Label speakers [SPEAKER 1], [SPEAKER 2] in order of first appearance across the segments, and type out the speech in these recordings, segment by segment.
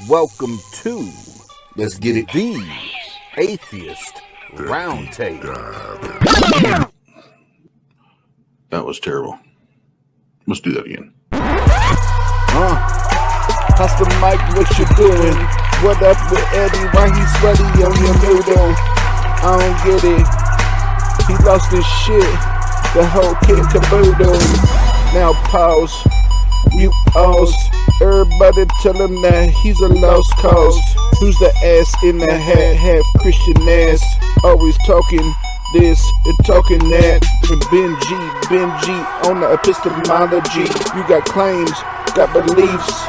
[SPEAKER 1] Welcome to Let's Get It, the Atheist Roundtable.
[SPEAKER 2] That was terrible. Let's do that again.
[SPEAKER 1] Pastor Mike, what you doing? What up with Eddie? Why he sweaty on your noodle? I don't get it. He lost his shit. The whole kid caboodle. Now pause. You alls. Everybody tell him that he's a lost cause. Who's the ass in the hat? Half Christian ass. Always talking this and talking that. And Benji on the epistemology. You got claims, got beliefs.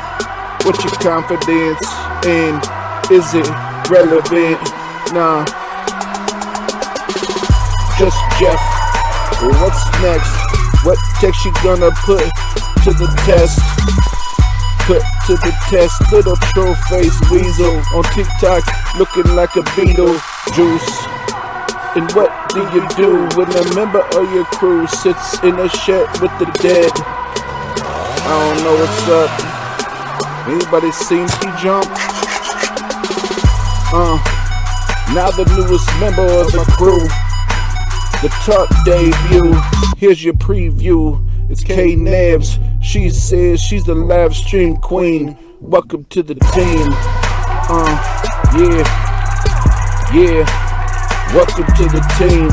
[SPEAKER 1] What's your confidence? And is it relevant? Nah. Just Jeff. What's next? What text you gonna put to the test? Put to the test, little troll face weasel on TikTok looking like a beetle juice. And what do you do when a member of your crew sits in a shed with the dead? I don't know what's up. Anybody seen T Jump? Now the newest member of the crew, the TART debut. Here's your preview. It's K Navs. She says she's the live stream queen. Welcome to the team. Yeah. Welcome to the team.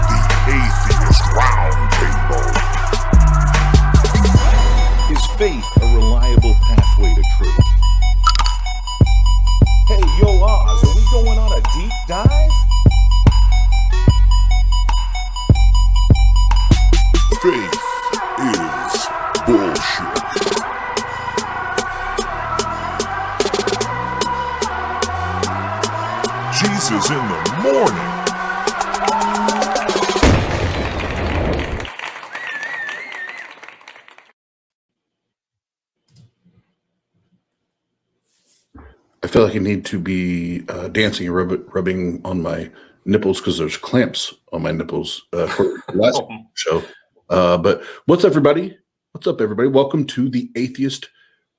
[SPEAKER 3] The Atheist Roundtable.
[SPEAKER 4] Is faith a reliable pathway to truth? Hey, yo, Oz, are we going on a deep dive?
[SPEAKER 3] Faith is bullshit. Jesus in the morning.
[SPEAKER 2] I feel like I need to be dancing and rubbing on my nipples because there's clamps on my nipples for the last show. But what's up, everybody? What's up, everybody? Welcome to the Atheist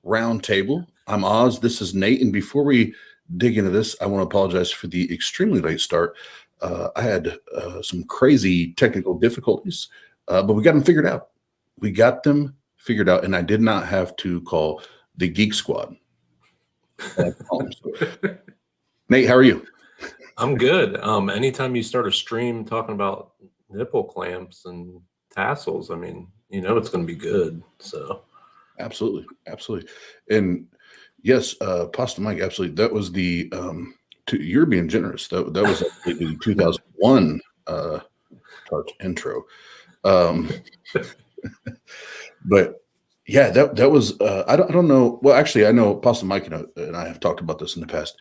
[SPEAKER 2] Roundtable. I'm Oz. This is Nate. And before we dig into this, I want to apologize for the extremely late start. I had some crazy technical difficulties, but we got them figured out. And I did not have to call the Geek Squad. Nate, how are you?
[SPEAKER 5] I'm good. Anytime you start a stream talking about nipple clamps and tassels, I mean, you know it's going to be good. So,
[SPEAKER 2] absolutely, and yes, Pasta Mike, absolutely. That was the. You're being generous. That was the 2001 TART intro, but. Yeah, that was I don't know. Well, actually, I know Pasta Mike and I have talked about this in the past.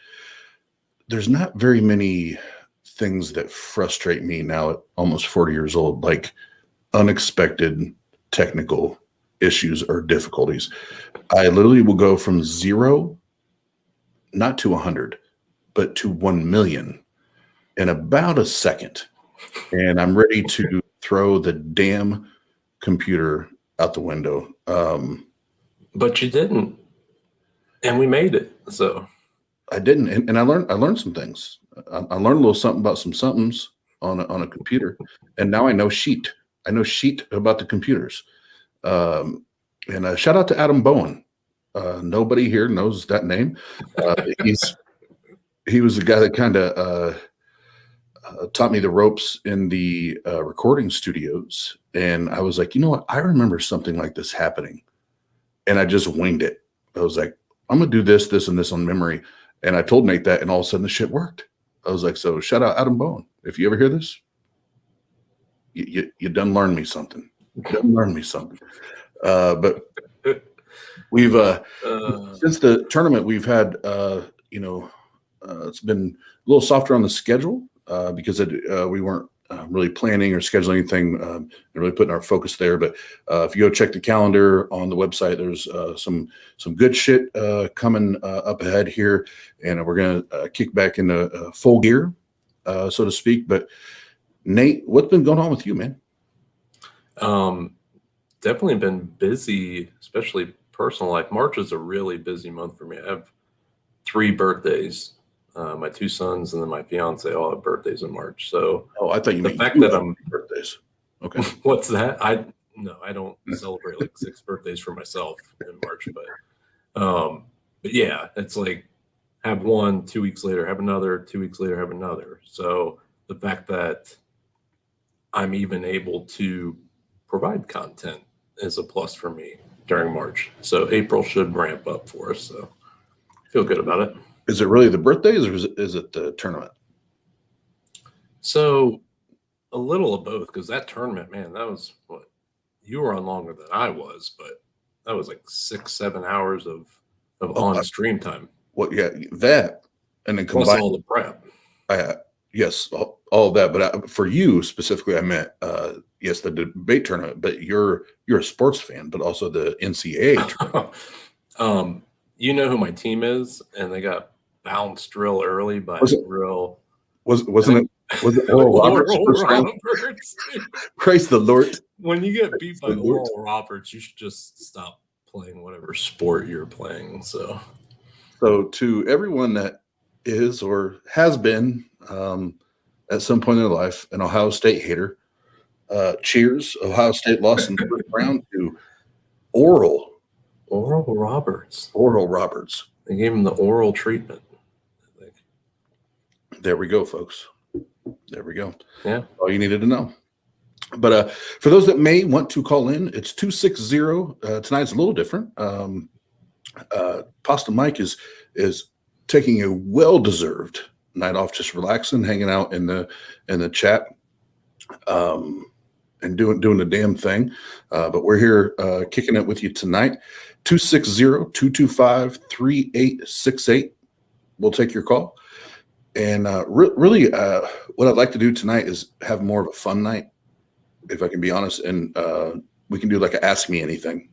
[SPEAKER 2] There's not very many things that frustrate me now at almost 40 years old, like unexpected technical issues or difficulties. I literally will go from 0, not to 100, but to 1 million in about a second, and I'm ready to throw the damn computer out the window.
[SPEAKER 5] But you didn't, and we made it. So
[SPEAKER 2] I didn't, and I learned some things. I learned a little something about some somethings on a computer, and now I know sheet about the computers. And shout out to Adam Bowen. Nobody here knows that name. He was the guy that kind of taught me the ropes in the recording studios. And I was like, you know what? I remember something like this happening. And I just winged it. I was like, I'm going to do this, this, and this on memory. And I told Nate that, and all of a sudden the shit worked. I was like, so shout out Adam Bowen. If you ever hear this, you done learned me something. But we've, since the tournament, we've had, it's been a little softer on the schedule. Because we weren't really planning or scheduling anything and really putting our focus there. But if you go check the calendar on the website, there's some good shit coming up ahead here. And we're going to kick back into full gear, so to speak. But Nate, what's been going on with you, man?
[SPEAKER 5] Definitely been busy, especially personal life, March is a really busy month for me. I have 3 birthdays. My 2 sons and then my fiance all have birthdays in March. So
[SPEAKER 2] I thought you
[SPEAKER 5] the
[SPEAKER 2] meant
[SPEAKER 5] fact
[SPEAKER 2] you
[SPEAKER 5] that
[SPEAKER 2] have
[SPEAKER 5] I'm
[SPEAKER 2] birthdays. Okay.
[SPEAKER 5] what's that? I don't celebrate like 6 birthdays for myself in March, but yeah, it's like have one, 2 weeks later, have another, 2 weeks later, have another. So the fact that I'm even able to provide content is a plus for me during March. So April should ramp up for us. So I feel good about it.
[SPEAKER 2] Is it really the birthdays or is it the tournament?
[SPEAKER 5] So a little of both, because that tournament, man, that was what you were on longer than I was, but that was like 6-7 hours of on stream time.
[SPEAKER 2] Well, yeah, that and then
[SPEAKER 5] Plus
[SPEAKER 2] combined
[SPEAKER 5] all the prep.
[SPEAKER 2] yes, all of that. But for you specifically, I meant yes, the debate tournament. But you're a sports fan, but also the NCAA tournament.
[SPEAKER 5] You know who my team is, and they got bounced real early by
[SPEAKER 2] wasn't it Oral Roberts?
[SPEAKER 5] Roberts.
[SPEAKER 2] Praise the Lord.
[SPEAKER 5] When you get beat by Oral Roberts, you should just stop playing whatever sport you're playing. So
[SPEAKER 2] to everyone that is or has been at some point in their life an Ohio State hater, cheers. Ohio State lost in the first round to Oral
[SPEAKER 5] Roberts.
[SPEAKER 2] Oral Roberts.
[SPEAKER 5] They gave him the oral treatment.
[SPEAKER 2] There we go, folks. There we go.
[SPEAKER 5] Yeah.
[SPEAKER 2] All you needed to know. But for those that may want to call in, it's 260. Tonight's a little different. Pasta Mike is taking a well-deserved night off, just relaxing, hanging out in the chat, and doing the damn thing. But we're here kicking it with you tonight. 260-225-3868. We'll take your call. And really, what I'd like to do tonight is have more of a fun night, if I can be honest. And we can do like a Ask Me Anything.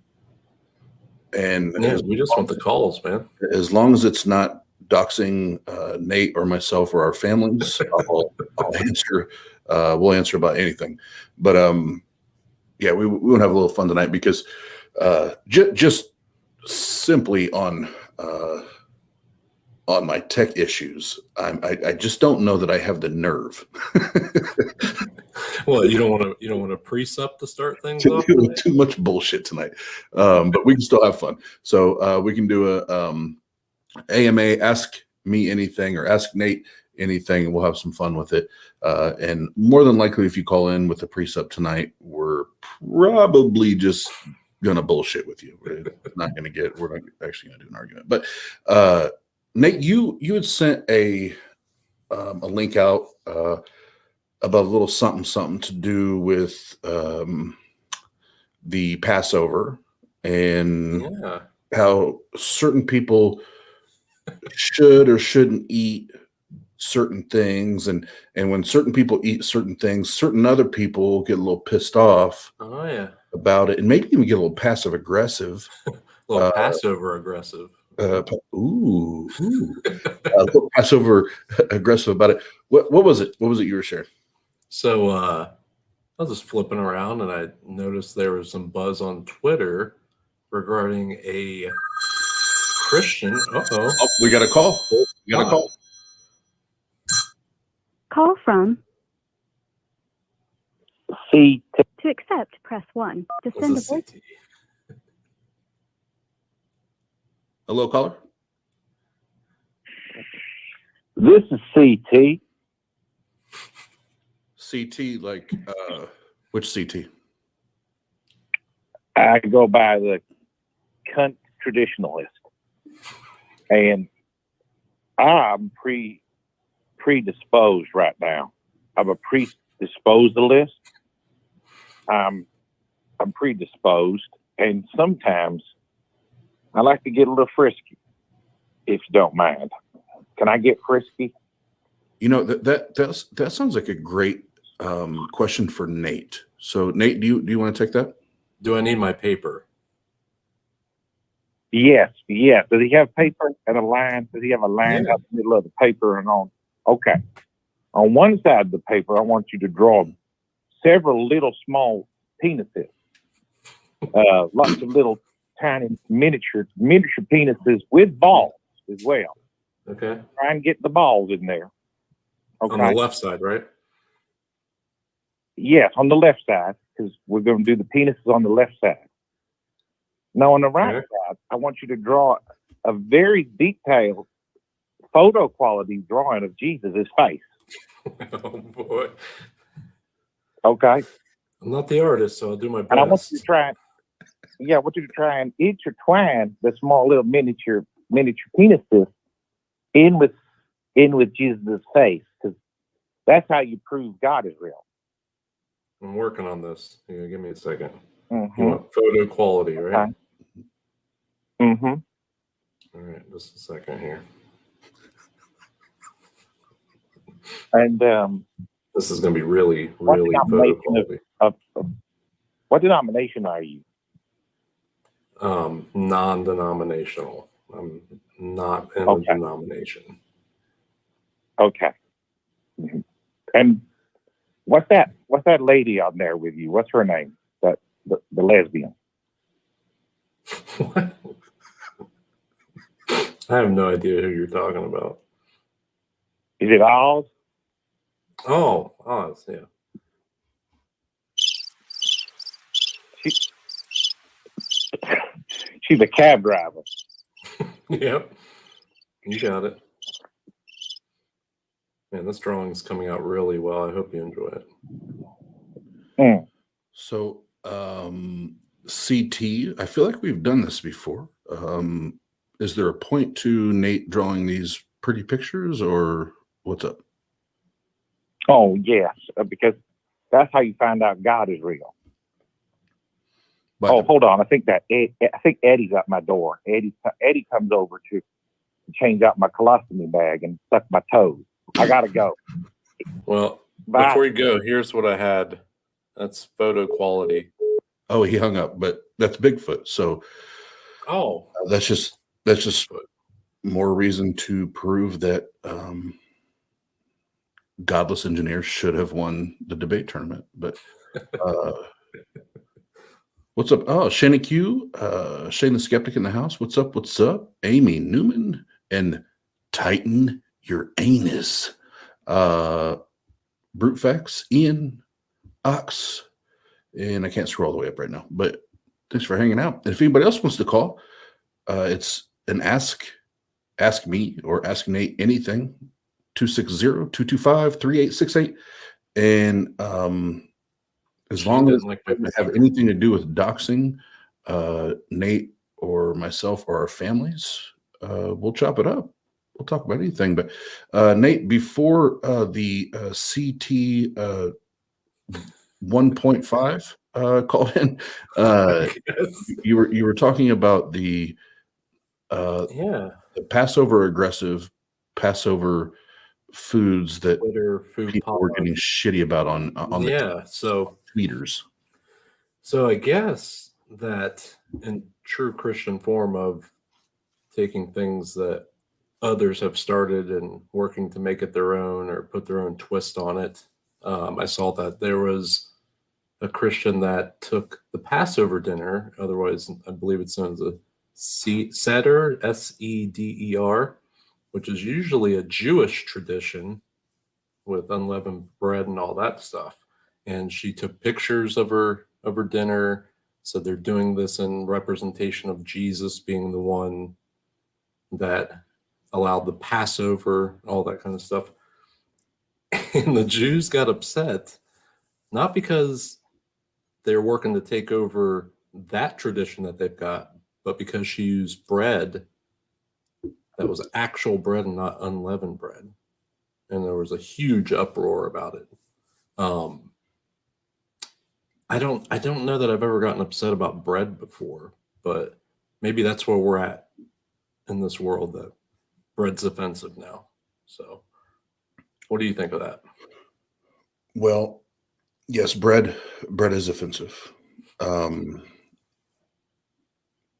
[SPEAKER 2] And
[SPEAKER 5] yeah, we just want the calls, man.
[SPEAKER 2] As long as it's not doxing Nate or myself or our families, I'll answer. We'll answer about anything. But yeah, we want to have a little fun tonight because just simply on my tech issues, I just don't know that I have the nerve.
[SPEAKER 5] Well, you don't want to precept to start things off.
[SPEAKER 2] Too much bullshit tonight, but we can still have fun. So we can do a AMA, Ask Me Anything, or Ask Nate Anything, and we'll have some fun with it. And more than likely, if you call in with a precept tonight, we're probably just gonna bullshit with you. We're not actually gonna do an argument. But Nate, you had sent a link out about a little something to do with the Passover and how certain people should or shouldn't eat certain things, and when certain people eat certain things, certain other people get a little pissed off about it, and maybe even get a little passive aggressive.
[SPEAKER 5] A little Passover aggressive.
[SPEAKER 2] A little Passover aggressive about it. What was it? What was it you were sharing?
[SPEAKER 5] So I was just flipping around and I noticed there was some buzz on Twitter regarding a Christian. Oh,
[SPEAKER 2] we got a call. We got a call.
[SPEAKER 6] Call from
[SPEAKER 7] CT.
[SPEAKER 6] To accept, press 1. To send a voice.
[SPEAKER 2] Hello, caller.
[SPEAKER 7] This is CT.
[SPEAKER 2] CT, like which CT?
[SPEAKER 7] I go by the cunt traditionalist, and I'm predisposed right now. I'm a predisposalist. I'm predisposed, and sometimes I like to get a little frisky, if you don't mind. Can I get frisky?
[SPEAKER 2] You know, that sounds like a great question for Nate. So, Nate, do you want to take that?
[SPEAKER 5] Do I need my paper?
[SPEAKER 7] Yes. Does he have paper and a line? Does he have a line out the middle of the paper and on? Okay. On one side of the paper, I want you to draw several little small penises. Lots of little tiny miniature penises with balls as well.
[SPEAKER 5] Okay.
[SPEAKER 7] Try and get the balls in there. Okay.
[SPEAKER 5] On the left side, right?
[SPEAKER 7] Yes, on the left side, because we're going to do the penises on the left side. Now, on the right
[SPEAKER 5] Okay.
[SPEAKER 7] side, I want you to draw a very detailed photo quality drawing of Jesus' face.
[SPEAKER 5] Oh boy.
[SPEAKER 7] Okay.
[SPEAKER 5] I'm not the artist, so I'll do my best.
[SPEAKER 7] And I want you to try, I want you to try and intertwine the small little miniature penises in with Jesus' face, because that's how you prove God is real.
[SPEAKER 5] I'm working on this. Yeah, give me a second.
[SPEAKER 7] Mm-hmm.
[SPEAKER 5] You want photo quality, right?
[SPEAKER 7] Okay. Mm-hmm.
[SPEAKER 5] All right, just a second here.
[SPEAKER 7] And
[SPEAKER 5] This is going to be really,
[SPEAKER 7] what
[SPEAKER 5] really photo
[SPEAKER 7] denomination
[SPEAKER 5] quality.
[SPEAKER 7] of what denomination are you?
[SPEAKER 5] Non-denominational. I'm not in
[SPEAKER 7] Okay.
[SPEAKER 5] a denomination.
[SPEAKER 7] Okay. Mhm. And what's that lady out there with you? What's her name? The lesbian.
[SPEAKER 5] What? I have no idea who you're talking about.
[SPEAKER 7] Is it Oz?
[SPEAKER 5] Oh, Oz, yeah.
[SPEAKER 7] She's a cab driver.
[SPEAKER 5] Yep. You got it. Man, this drawing is coming out really well. I hope you enjoy it.
[SPEAKER 7] Mm.
[SPEAKER 2] So, CT, I feel like we've done this before. Is there a point to Nate drawing these pretty pictures, or what's up?
[SPEAKER 7] Oh yes, because that's how you find out God is real.
[SPEAKER 2] But
[SPEAKER 7] Oh, hold on. I think Eddie's at my door. Eddie comes over to change out my colostomy bag and suck my toes. I gotta go.
[SPEAKER 5] Well,
[SPEAKER 7] Bye.
[SPEAKER 5] before you go, here's what I had. That's photo quality.
[SPEAKER 2] oh, he hung up, but that's Bigfoot. So
[SPEAKER 5] Oh,
[SPEAKER 2] that's just more reason to prove that godless engineers should have won the debate tournament. But what's up? Oh, Shane Q, Shane the Skeptic in the house. What's up? What's up? Amy Newman and Tighten Your Anus. Brute Facts, Ian, Ox, and I can't scroll all the way up right now. But thanks for hanging out. And if anybody else wants to call, it's an ask me or ask Nate anything. 260-225-3868. And as long as it doesn't have anything to do with doxing Nate or myself or our families, we'll chop it up. We'll talk about anything. But Nate, before the CT 1.5 called in, you were talking about the Passover aggressive Passover foods that
[SPEAKER 5] Twitter food
[SPEAKER 2] people were getting shitty about on the tweeters.
[SPEAKER 5] So I guess that in true Christian form of taking things that others have started and working to make it their own or put their own twist on it. I saw that there was a Christian that took the Passover dinner, otherwise I believe it's known as a Seder, Seder, which is usually a Jewish tradition with unleavened bread and all that stuff. And she took pictures of her dinner. So they're doing this in representation of Jesus being the one that allowed the Passover, all that kind of stuff. And the Jews got upset, not because they're working to take over that tradition that they've got, but because she used bread that was actual bread and not unleavened bread. And there was a huge uproar about it. I don't know that I've ever gotten upset about bread before, but maybe that's where we're at in this world, that bread's offensive now. So what do you think of that?
[SPEAKER 2] Well, yes, bread is offensive. And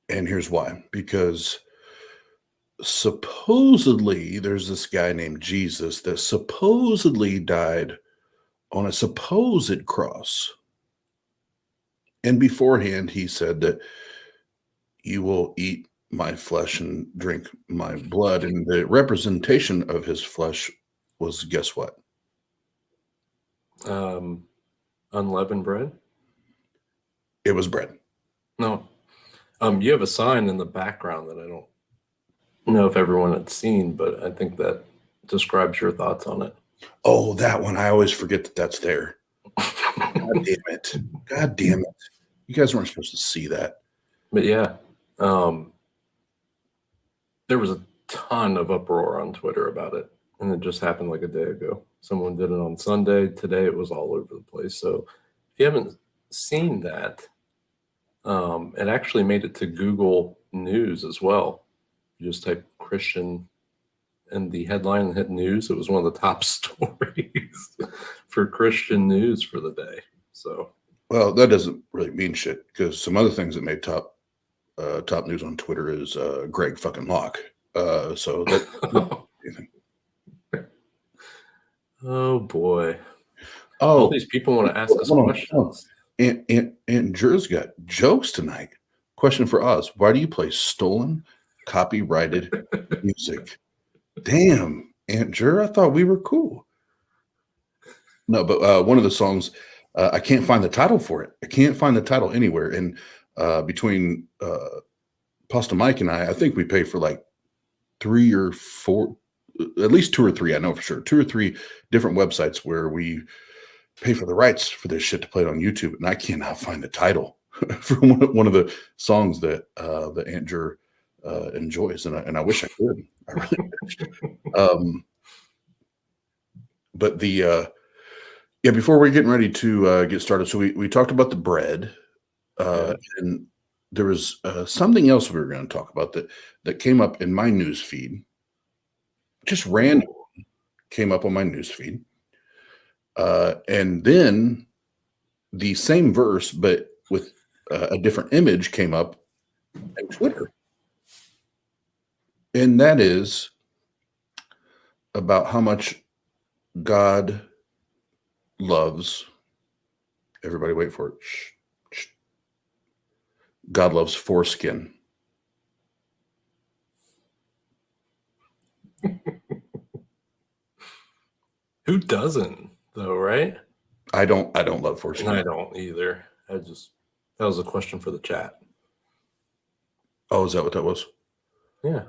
[SPEAKER 2] here's why. Because supposedly there's this guy named Jesus that supposedly died on a supposed cross. And beforehand, he said that you will eat my flesh and drink my blood. And the representation of his flesh was, guess what?
[SPEAKER 5] Unleavened bread?
[SPEAKER 2] It was bread.
[SPEAKER 5] No. You have a sign in the background that I don't know if everyone had seen, but I think that describes your thoughts on it.
[SPEAKER 2] Oh, that one. I always forget that that's there. God damn it. God damn it. You guys weren't supposed to see that.
[SPEAKER 5] But yeah, there was a ton of uproar on Twitter about it, and it just happened like a day ago. Someone did it on Sunday. Today it was all over the place. So if you haven't seen that, it actually made it to Google News as well. You just type Christian in the headline and hit news. It was one of the top stories for Christian news for the day. So,
[SPEAKER 2] well, that doesn't really mean shit, because some other things that made top news on Twitter is Greg fucking Locke. So that.
[SPEAKER 5] Oh boy!
[SPEAKER 2] Oh,
[SPEAKER 5] all these people want to ask us questions.
[SPEAKER 2] And Jer's got jokes tonight. Question for Oz: why do you play stolen, copyrighted music? Damn, Aunt Jer, I thought we were cool. No, but one of the songs, I can't find the title for it. I can't find the title anywhere. And between Pasta Mike and I think we paid for like 3 or 4, at least 2 or 3, I know for sure, 2 or 3 different websites where we pay for the rights for this shit to play it on YouTube. And I cannot find the title for one of the songs that Aunt Jer enjoys, and I wish I could. I really wish. But before we're getting ready to get started, so we talked about the bread, and there was something else we were going to talk about that came up in my news feed. Just random came up on my news feed, and then the same verse, but with a different image, came up on Twitter. And that is about how much God loves, everybody wait for it. Shh. God loves foreskin.
[SPEAKER 5] Who doesn't, though, right?
[SPEAKER 2] I don't love foreskin.
[SPEAKER 5] I don't either. That was a question for the chat.
[SPEAKER 2] Oh, is that what that was?
[SPEAKER 5] Yeah.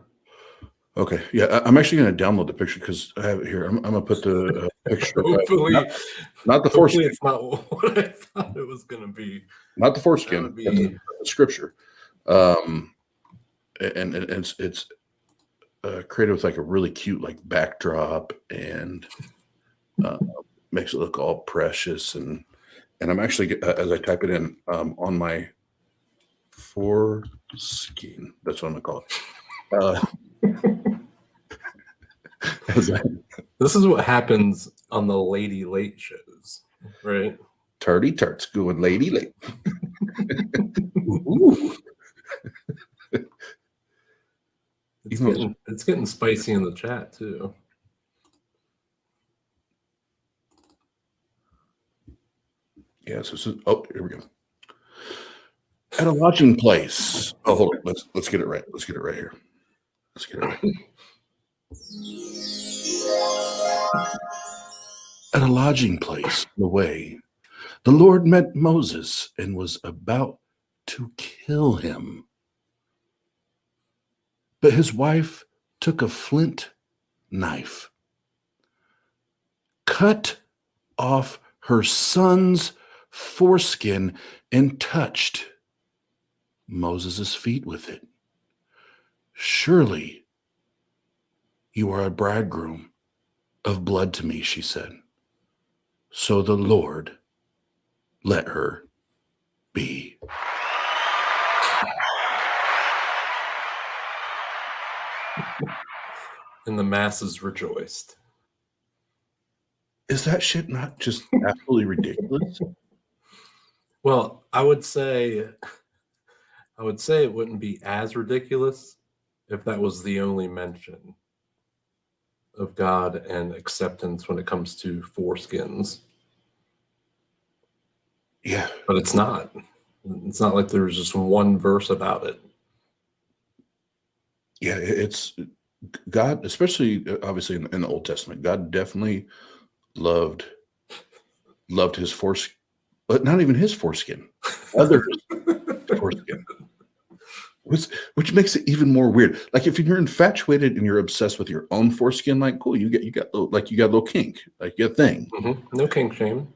[SPEAKER 2] Okay. Yeah, I'm actually going to download the picture because I have it here. I'm going to put the picture.
[SPEAKER 5] Hopefully,
[SPEAKER 2] not the foreskin.
[SPEAKER 5] It's not what I thought it was going to be.
[SPEAKER 2] Not the foreskin. The scripture. And it's created with like a really cute like backdrop, and makes it look all precious. And I'm actually, as I type it in, on my foreskin. That's what I'm going to call it.
[SPEAKER 5] This is what happens on the Lady Late shows, right?
[SPEAKER 2] Tarty tarts going lady late. Ooh.
[SPEAKER 5] It's getting spicy in the chat too.
[SPEAKER 2] Yeah, so here we go. At a lodging place. Oh, hold on. Let's get it right. Let's get it right here. Let's get it right. At a lodging place on the way, the Lord met Moses and was about to kill him. But his wife took a flint knife, cut off her son's foreskin, and touched Moses' feet with it. Surely you are a bridegroom of blood to me, she said. So the Lord let her be.
[SPEAKER 5] And the masses rejoiced.
[SPEAKER 2] Is that shit not just absolutely ridiculous?
[SPEAKER 5] Well, I would say it wouldn't be as ridiculous if that was the only mention of God and acceptance when it comes to foreskins.
[SPEAKER 2] Yeah.
[SPEAKER 5] But it's not. It's not like there's just one verse about it.
[SPEAKER 2] Yeah, it's God, especially obviously in the Old Testament. God definitely loved his foreskin, but not even his foreskin, others' foreskin, which makes it even more weird. Like if you're infatuated and you're obsessed with your own foreskin, like cool, you got a little kink, like your thing.
[SPEAKER 5] No kink shame.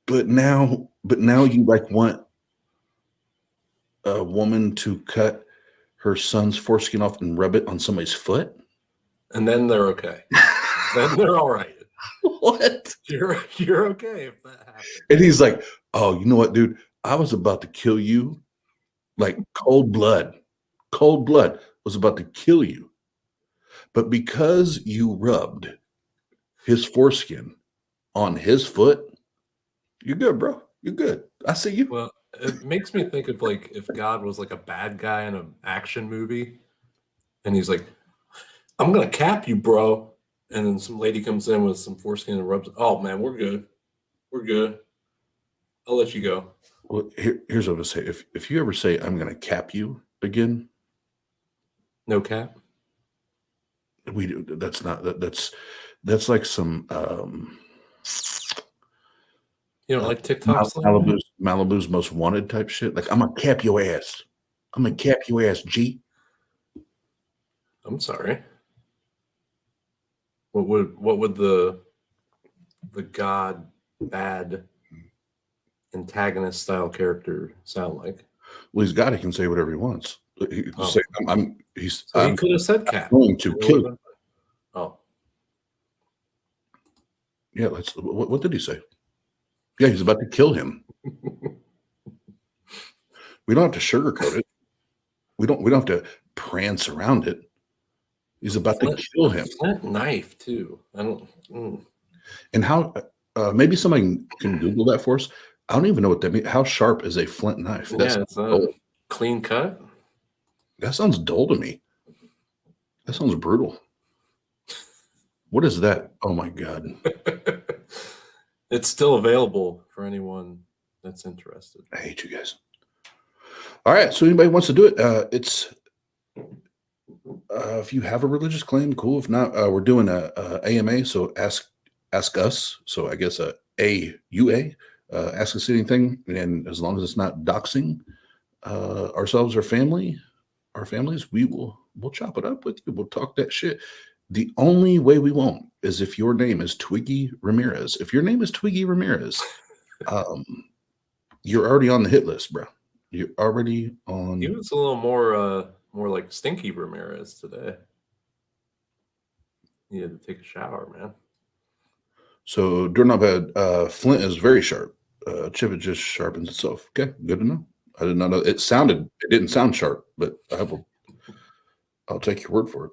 [SPEAKER 2] But now you like want a woman to cut her son's foreskin off and rub it on somebody's foot,
[SPEAKER 5] and then they're okay. Then they're all right.
[SPEAKER 2] What?
[SPEAKER 5] You're okay if that happens.
[SPEAKER 2] And he's like, "Oh, you know what, dude? I was about to kill you, like cold blood. Cold blood was about to kill you, but because you rubbed his foreskin on his foot, you're good, bro. You're good. I see you."
[SPEAKER 5] Well, it makes me think of like if God was like a bad guy in an action movie, and he's like, "I'm gonna cap you, bro," and then some lady comes in with some foreskin and rubs. Oh man, we're good. We're good. I'll let you go.
[SPEAKER 2] Well, here's what I would say: if you ever say, "I'm gonna cap you" again,
[SPEAKER 5] no cap.
[SPEAKER 2] We do. That's not that's like some
[SPEAKER 5] You don't like TikTok
[SPEAKER 2] Malibu's Most Wanted type shit. Like, I'm gonna cap your ass. I'm gonna cap your ass, G.
[SPEAKER 5] I'm sorry. What would the God bad antagonist style character sound like?
[SPEAKER 2] Well, he's God. He can say whatever he wants. He can say,
[SPEAKER 5] he could have said cap.
[SPEAKER 2] Going to kill you.
[SPEAKER 5] Oh,
[SPEAKER 2] yeah. What did he say? Yeah, he's about to kill him. We don't have to sugarcoat it. We don't have to prance around it. He's about to kill him.
[SPEAKER 5] Flint knife too. I don't.
[SPEAKER 2] And how? Maybe somebody can Google that for us. I don't even know what that means. How sharp is a flint knife?
[SPEAKER 5] Yeah, it's a clean cut.
[SPEAKER 2] That sounds dull to me. That sounds brutal. What is that? Oh my God.
[SPEAKER 5] It's still available for anyone that's interested.
[SPEAKER 2] I hate you guys. All right. So anybody wants to do it, it's if you have a religious claim, cool. If not, we're doing a AMA. So ask us. So I guess AUA. Ask us anything, and as long as it's not doxing ourselves or our families, we'll chop it up with you. We'll talk that shit. The only way we won't is if your name is Twiggy Ramirez. If your name is Twiggy Ramirez, you're already on the hit list, bro. You're already on.
[SPEAKER 5] He was a little more like Stinky Ramirez today. He had to take a shower, man.
[SPEAKER 2] So doorknob had flint is very sharp. Chip, it just sharpens itself. Okay, good to know. I did not know. It didn't sound sharp, but I'll take your word for it.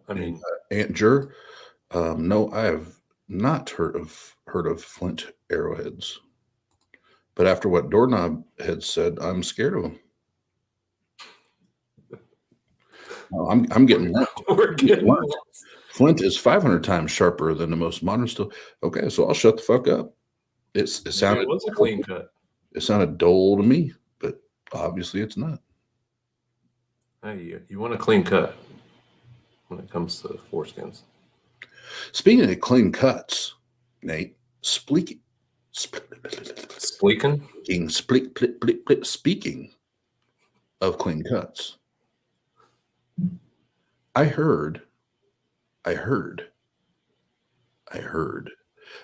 [SPEAKER 5] I mean,
[SPEAKER 2] Aunt Jur, no, I have not heard of flint arrowheads. But after what Doorknob had said, I'm scared of them. No, I'm getting left.
[SPEAKER 5] we're getting left.
[SPEAKER 2] Flint is 500 times sharper than the most modern steel. Okay, so I'll shut the fuck up. It sounded.
[SPEAKER 5] It was a clean cut.
[SPEAKER 2] It sounded dull to me, but obviously it's not.
[SPEAKER 5] Hey, you want a clean cut when it comes to foreskins.
[SPEAKER 2] Speaking of clean cuts, Nate, speaking of clean cuts, I heard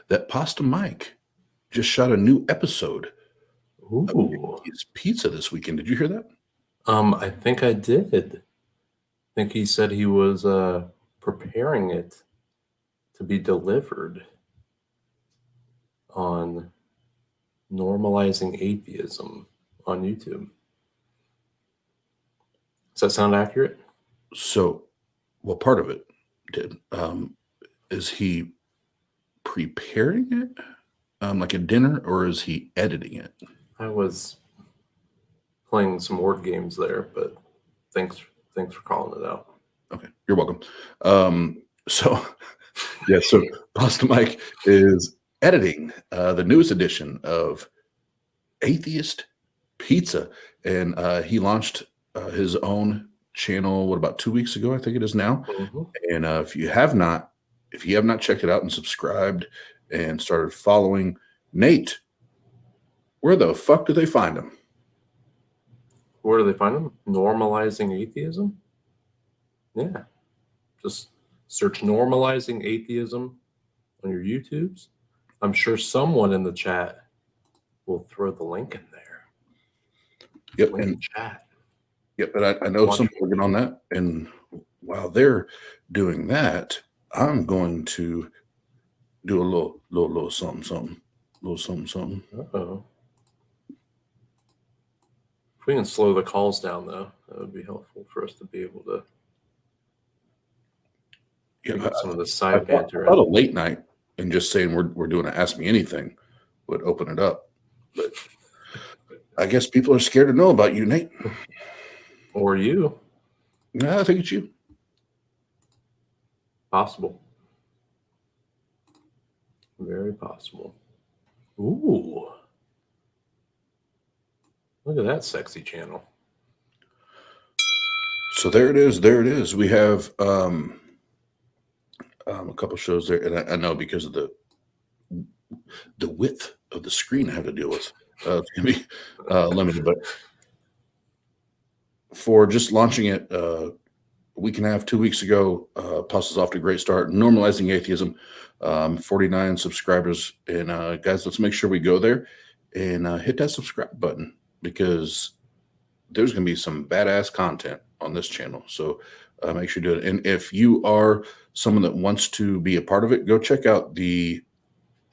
[SPEAKER 2] that Pasta Mike just shot a new episode of his pizza this weekend. Did you hear that?
[SPEAKER 5] I think I did. I think he said he was preparing it to be delivered on normalizing atheism on YouTube. Does that sound accurate?
[SPEAKER 2] So, well, part of it did. Is he preparing it like a dinner, or is he editing it?
[SPEAKER 5] I was playing some word games there, but thanks for calling it out.
[SPEAKER 2] Okay, you're welcome. So Pasta Mike is editing the newest edition of Atheist Pizza, and he launched his own channel. What, about 2 weeks ago? I think it is now.
[SPEAKER 5] Mhm.
[SPEAKER 2] And if you have not checked it out and subscribed and started following Nate, where the fuck do they find him?
[SPEAKER 5] Where do they find them? Normalizing atheism? Yeah. Just search normalizing atheism on your YouTubes. I'm sure someone in the chat will throw the link in there.
[SPEAKER 2] Yep,
[SPEAKER 5] Link
[SPEAKER 2] and
[SPEAKER 5] in chat.
[SPEAKER 2] yep, and I know some people are getting on that. And while they're doing that, I'm going to do a little something.
[SPEAKER 5] Uh-oh. If we can slow the calls down, though, that would be helpful for us to be able to get some of the side banter.
[SPEAKER 2] I thought a late night and just saying we're doing an Ask Me Anything would open it up. But I guess people are scared to know about you, Nate.
[SPEAKER 5] Or you.
[SPEAKER 2] No, I think it's you.
[SPEAKER 5] Possible. Very possible. Ooh. Look at that sexy channel.
[SPEAKER 2] So there it is. We have a couple shows there, and I know because of the width of the screen I have to deal with, it's gonna be limited. But for just launching it a week and a half, 2 weeks ago, Puss is off to a great start. Normalizing Atheism, 49 subscribers, and guys, let's make sure we go there and hit that subscribe button, because there's going to be some badass content on this channel. So make sure you do it. And if you are someone that wants to be a part of it, go check out the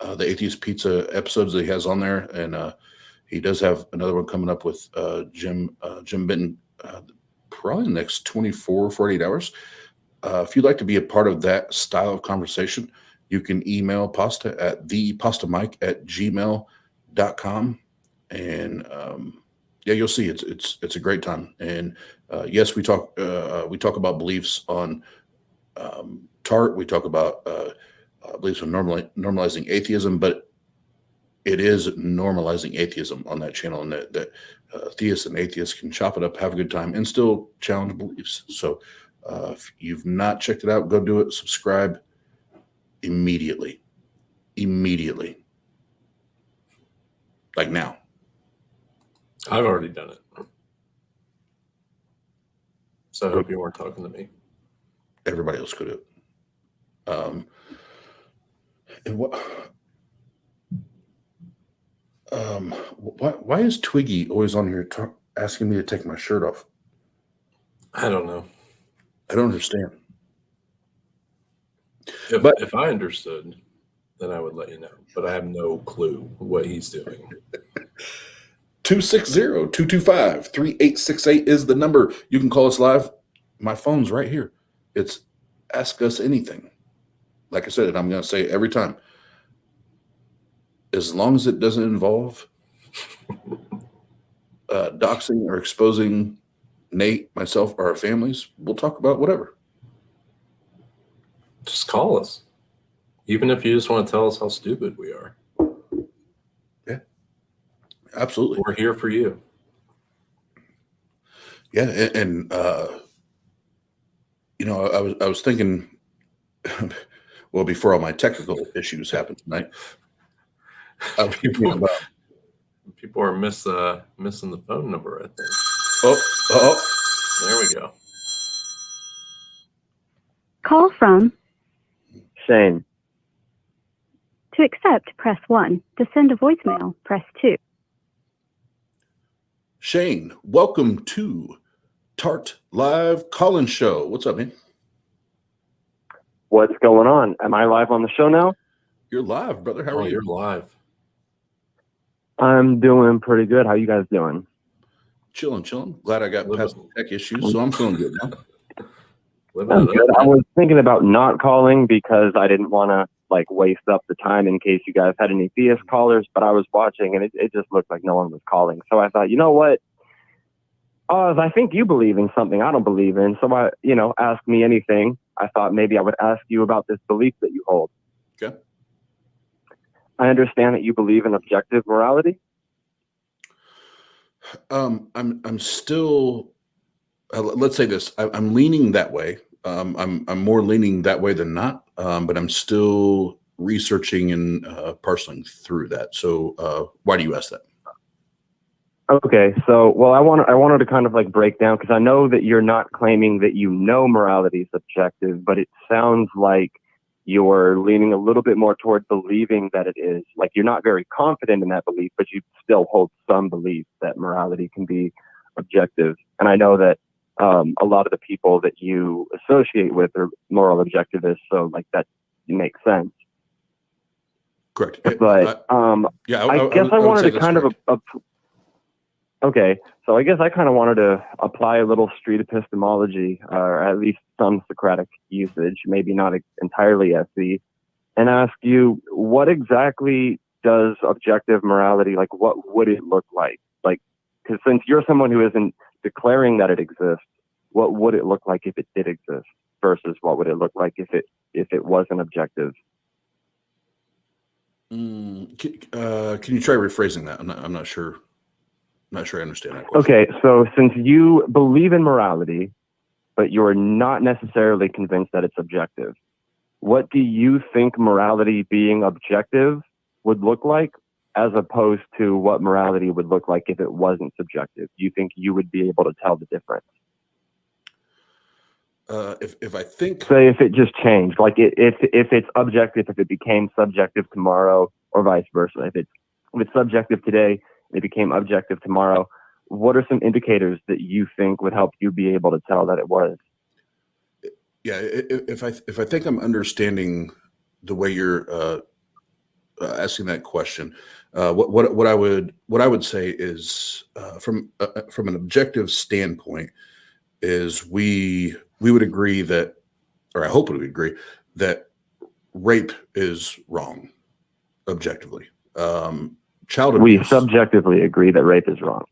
[SPEAKER 2] Atheist Pizza episodes that he has on there. And he does have another one coming up with Jim Benton, probably in the next 24, 48 hours. If you'd like to be a part of that style of conversation, you can email Pasta at thepastamike@gmail.com. And yeah, you'll see it's a great time. And yes, we talk about beliefs on TART. We talk about beliefs on normalizing atheism, but it is normalizing atheism on that channel, and that theists and atheists can chop it up, have a good time, and still challenge beliefs. So if you've not checked it out, go do it. Subscribe immediately, like now.
[SPEAKER 5] I've already done it. So I hope you weren't talking to me.
[SPEAKER 2] Everybody else could have. And why is Twiggy always on here asking me to take my shirt off?
[SPEAKER 5] I don't know.
[SPEAKER 2] I don't understand.
[SPEAKER 5] If I understood, then I would let you know. But I have no clue what he's doing.
[SPEAKER 2] 260-225-3868 is the number. You can call us live. My phone's right here. It's Ask Us Anything. Like I said, I'm going to say it every time. As long as it doesn't involve doxing or exposing Nate, myself, or our families, we'll talk about whatever.
[SPEAKER 5] Just call us. Even if you just want to tell us how stupid we are.
[SPEAKER 2] Yeah, absolutely.
[SPEAKER 5] We're here for you.
[SPEAKER 2] Yeah, and you know, I was thinking, well, before all my technical issues happened tonight, I was thinking about
[SPEAKER 5] People are missing the phone number, I think.
[SPEAKER 2] Oh,
[SPEAKER 5] There we go.
[SPEAKER 6] Call from
[SPEAKER 8] Shane.
[SPEAKER 6] To accept, press 1. To send a voicemail, press 2.
[SPEAKER 2] Shane, welcome to TART Live Call-In Show. What's up, man?
[SPEAKER 8] What's going on? Am I live on the show now?
[SPEAKER 2] You're live, brother. How are you?
[SPEAKER 5] You're live.
[SPEAKER 8] I'm doing pretty good. How you guys doing?
[SPEAKER 2] Chilling. Glad I got past the tech issues, so I'm feeling good now.
[SPEAKER 8] I'm good. I was thinking about not calling because I didn't want to waste up the time in case you guys had any theist callers, but I was watching and it just looked like no one was calling. So I thought, you know what? I think you believe in something I don't believe in. So ask me anything. I thought maybe I would ask you about this belief that you hold.
[SPEAKER 2] Okay.
[SPEAKER 8] I understand that you believe in objective morality.
[SPEAKER 2] I'm still. Let's say this. I'm leaning that way. I'm more leaning that way than not. But I'm still researching and parceling through that. So why do you ask that?
[SPEAKER 8] Okay, so well, I wanted to kind of like break down, because I know that you're not claiming that you know morality is subjective, but it sounds like you're leaning a little bit more toward believing that it is. Like you're not very confident in that belief, but you still hold some belief that morality can be objective. And I know that a lot of the people that you associate with are moral objectivists, so like that makes sense.
[SPEAKER 2] Correct.
[SPEAKER 8] But
[SPEAKER 2] yeah,
[SPEAKER 8] I guess I wanted to kind of okay, so I guess I kind of wanted to apply a little street epistemology, or at least some Socratic usage, maybe not entirely SC, and ask you, what exactly does objective morality, like what would it look like? Like, because since you're someone who isn't declaring that it exists, what would it look like if it did exist versus what would it look like if it wasn't objective?
[SPEAKER 2] Can you try rephrasing that? I'm not sure. I'm not sure I understand that question.
[SPEAKER 8] Okay, so since you believe in morality, but you're not necessarily convinced that it's objective, what do you think morality being objective would look like, as opposed to what morality would look like if it wasn't subjective? Do you think you would be able to tell the difference?
[SPEAKER 2] If I think,
[SPEAKER 8] say if it just changed, like if it's objective, if it became subjective tomorrow, or vice versa, if it's subjective today, it became objective tomorrow, what are some indicators that you think would help you be able to tell that it was?
[SPEAKER 2] Yeah, if I think I'm understanding the way you're asking that question, what I would say is from an objective standpoint is we would agree that, or I hope we would agree that rape is wrong objectively. Child abuse.
[SPEAKER 8] We subjectively agree that rape is wrong.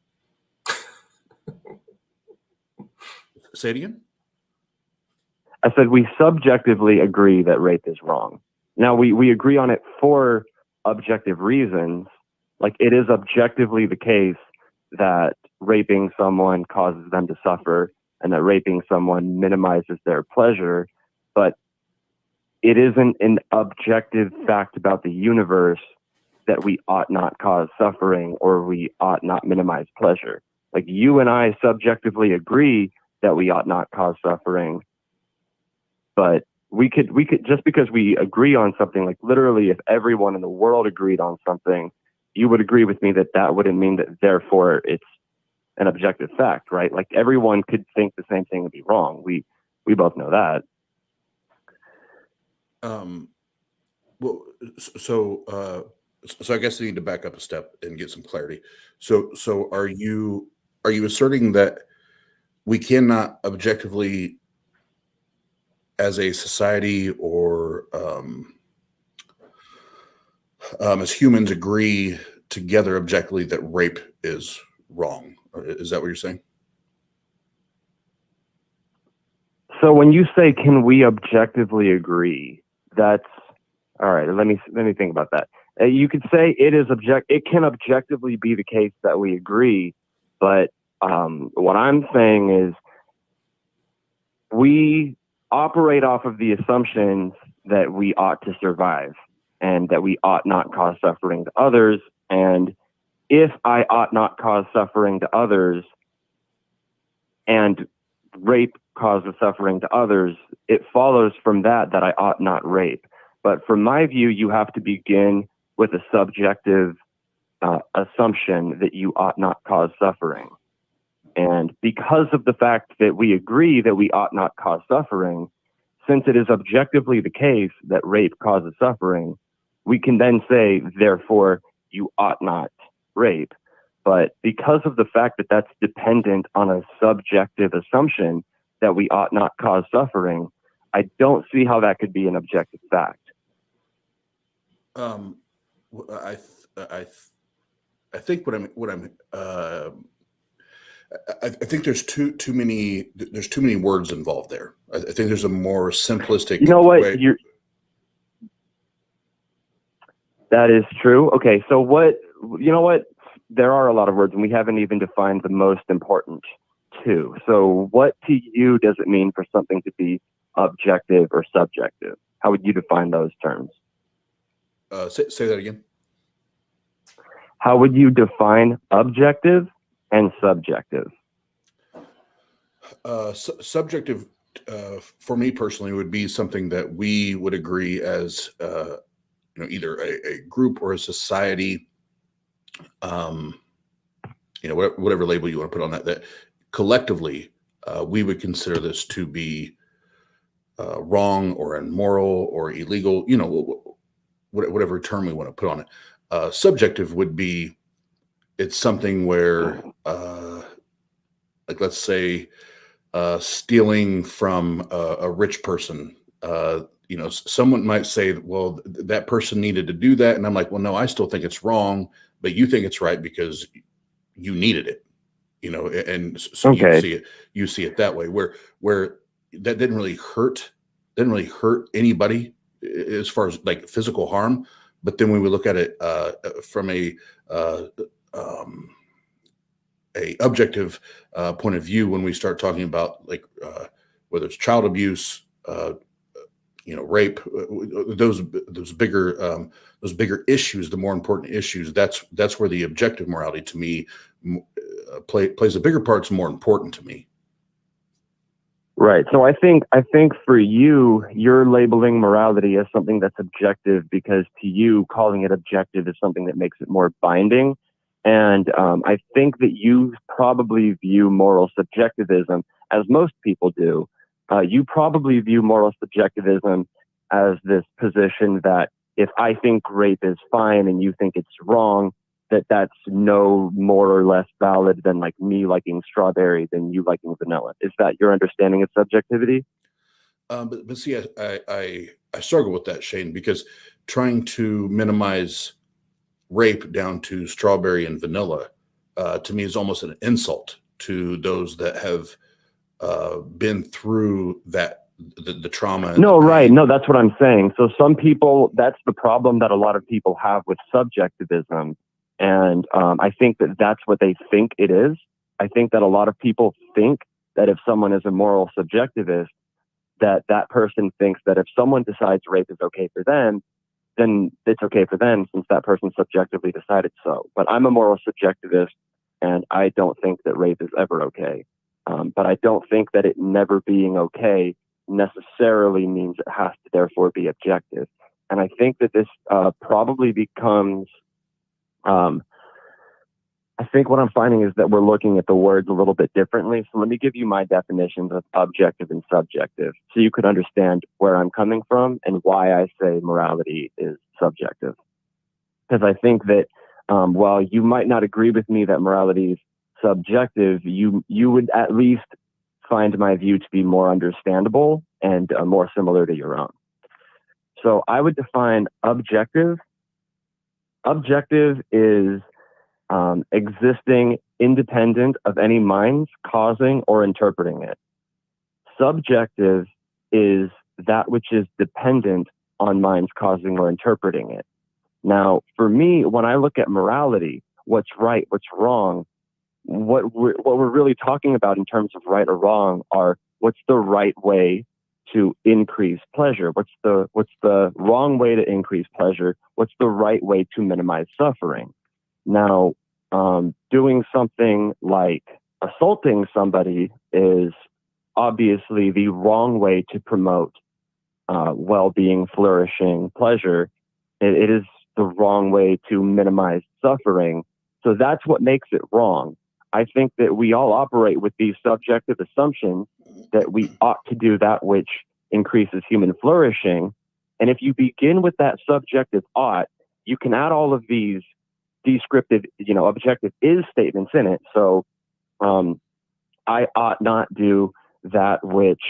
[SPEAKER 2] Say it again?
[SPEAKER 8] I said we subjectively agree that rape is wrong. Now, we agree on it for objective reasons. Like, it is objectively the case that raping someone causes them to suffer and that raping someone minimizes their pleasure, but it isn't an objective fact about the universe that we ought not cause suffering or we ought not minimize pleasure. Like, you and I subjectively agree that we ought not cause suffering, but we could just because we agree on something, like literally if everyone in the world agreed on something, you would agree with me that that wouldn't mean that therefore it's an objective fact, right? Like, everyone could think the same thing would be wrong. We both know that.
[SPEAKER 2] Well, so I guess I need to back up a step and get some clarity. So are you asserting that we cannot objectively, as a society or as humans, agree together objectively that rape is wrong? Is that what you're saying?
[SPEAKER 8] So when you say, can we objectively agree, that's all right. Let me think about that. You could say it can objectively be the case that we agree, but what I'm saying is we operate off of the assumptions that we ought to survive and that we ought not cause suffering to others. And if I ought not cause suffering to others and rape causes suffering to others, it follows from that I ought not rape. But from my view, you have to begin with a subjective assumption that you ought not cause suffering. And because of the fact that we agree that we ought not cause suffering, since it is objectively the case that rape causes suffering, we can then say, therefore, you ought not rape. But because of the fact that that's dependent on a subjective assumption that we ought not cause suffering, I don't see how that could be an objective fact.
[SPEAKER 2] I think I think there's too many words involved there. I think there's a more simplistic.
[SPEAKER 8] You know what?
[SPEAKER 2] way.
[SPEAKER 8] That is true. Okay, so you know what? there are a lot of words, and we haven't even defined the most important two. So what to you does it mean for something to be objective or subjective? How would you define those terms?
[SPEAKER 2] Say that again.
[SPEAKER 8] How would you define objective and subjective?
[SPEAKER 2] Subjective, for me personally, would be something that we would agree as, either a group or a society, whatever label you want to put on that collectively, we would consider this to be wrong or immoral or illegal, whatever term we want to put on it. Subjective would be, it's something where, like, let's say, stealing from a rich person, someone might say, well, that person needed to do that. And I'm like, well, no, I still think it's wrong, but you think it's right because you needed it, and so
[SPEAKER 8] Okay.
[SPEAKER 2] you see it that way, where that didn't really hurt anybody as far as like physical harm. But then when we look at it from a objective point of view, when we start talking about like whether it's child abuse, rape, those bigger issues, the more important issues, that's where the objective morality to me plays a bigger part. It's more important to me.
[SPEAKER 8] Right. So I think for you, you're labeling morality as something that's objective because to you, calling it objective is something that makes it more binding. And I think that you probably view moral subjectivism, as most people do. You probably view moral subjectivism as this position that if I think rape is fine and you think it's wrong, that's no more or less valid than like me liking strawberry than you liking vanilla. Is that your understanding of subjectivity?
[SPEAKER 2] But see, I struggle with that, Shane, because trying to minimize rape down to strawberry and vanilla, to me is almost an insult to those that have been through the trauma.
[SPEAKER 8] No, right. No, that's what I'm saying. So some people, that's the problem that a lot of people have with subjectivism. And I think that's what they think it is. I think that a lot of people think that if someone is a moral subjectivist, that person thinks that if someone decides rape is okay for them, then it's okay for them since that person subjectively decided so. But I'm a moral subjectivist, and I don't think that rape is ever okay. But I don't think that it never being okay necessarily means it has to therefore be objective. And I think that this probably becomes... I think what I'm finding is that we're looking at the words a little bit differently. So let me give you my definitions of objective and subjective so you could understand where I'm coming from and why I say morality is subjective. Because I think that while you might not agree with me that morality is subjective, you would at least find my view to be more understandable and more similar to your own. So I would define objective. Objective is existing independent of any minds causing or interpreting it. Subjective is that which is dependent on minds causing or interpreting it. Now, for me, when I look at morality, what's right, what's wrong, what we're really talking about in terms of right or wrong are what's the right way to increase pleasure, what's the wrong way to increase pleasure, what's the right way to minimize suffering. Now, doing something like assaulting somebody is obviously the wrong way to promote well-being, flourishing, pleasure. It is the wrong way to minimize suffering. So that's what makes it wrong. I think that we all operate with these subjective assumptions that we ought to do that which increases human flourishing. And if you begin with that subjective ought, you can add all of these descriptive, objective is statements in it. So I ought not do that which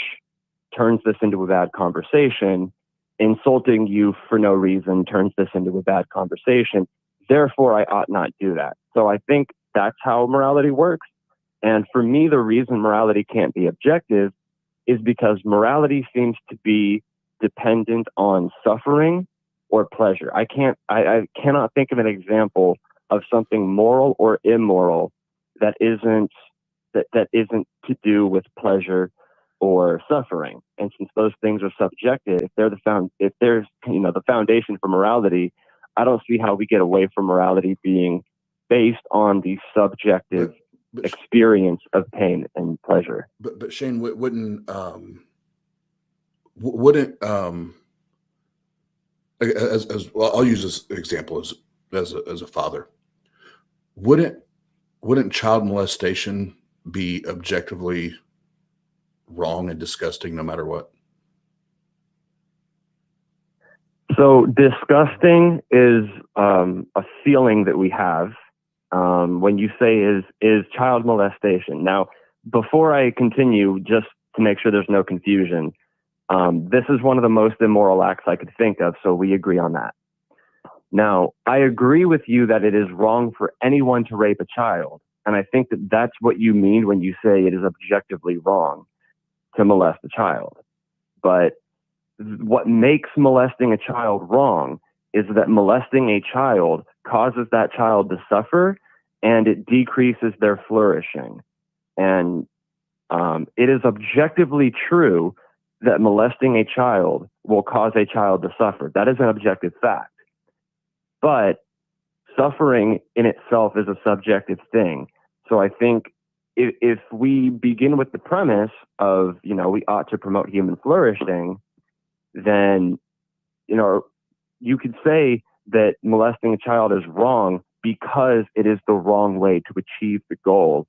[SPEAKER 8] turns this into a bad conversation. Insulting you for no reason turns this into a bad conversation. Therefore, I ought not do that. So I think that's how morality works. And for me, the reason morality can't be objective is because morality seems to be dependent on suffering or pleasure. I cannot think of an example of something moral or immoral that isn't to do with pleasure or suffering. And since those things are subjective, if there's the foundation for morality, I don't see how we get away from morality being based on the subjective experience of pain and pleasure.
[SPEAKER 2] But Shane, wouldn't as well, I'll use this example as a father. Wouldn't child molestation be objectively wrong and disgusting no matter what?
[SPEAKER 8] So disgusting is a feeling that we have when you say is child molestation. Now, before I continue, just to make sure there's no confusion, this is one of the most immoral acts I could think of, so we agree on that. Now, I agree with you that it is wrong for anyone to rape a child, and I think that that's what you mean when you say it is objectively wrong to molest a child. But what makes molesting a child wrong is that molesting a child causes that child to suffer, and it decreases their flourishing. And it is objectively true that molesting a child will cause a child to suffer. That is an objective fact. But suffering in itself is a subjective thing. So I think if we begin with the premise of, we ought to promote human flourishing, then, you could say that molesting a child is wrong because it is the wrong way to achieve the goal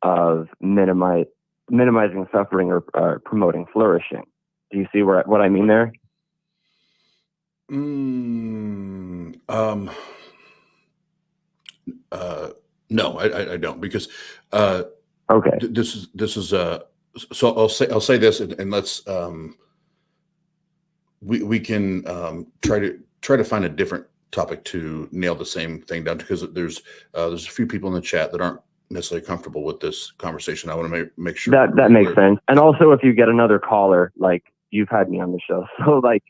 [SPEAKER 8] of minimizing suffering or promoting flourishing. Do you see what I mean there?
[SPEAKER 2] No, I don't, because
[SPEAKER 8] okay.
[SPEAKER 2] This is so I'll say this, and let's we can try to find a different topic to nail the same thing down, because there's a few people in the chat that aren't necessarily comfortable with this conversation. I want to make sure
[SPEAKER 8] that makes sense. And also, if you get another caller, like you've had me on the show, so like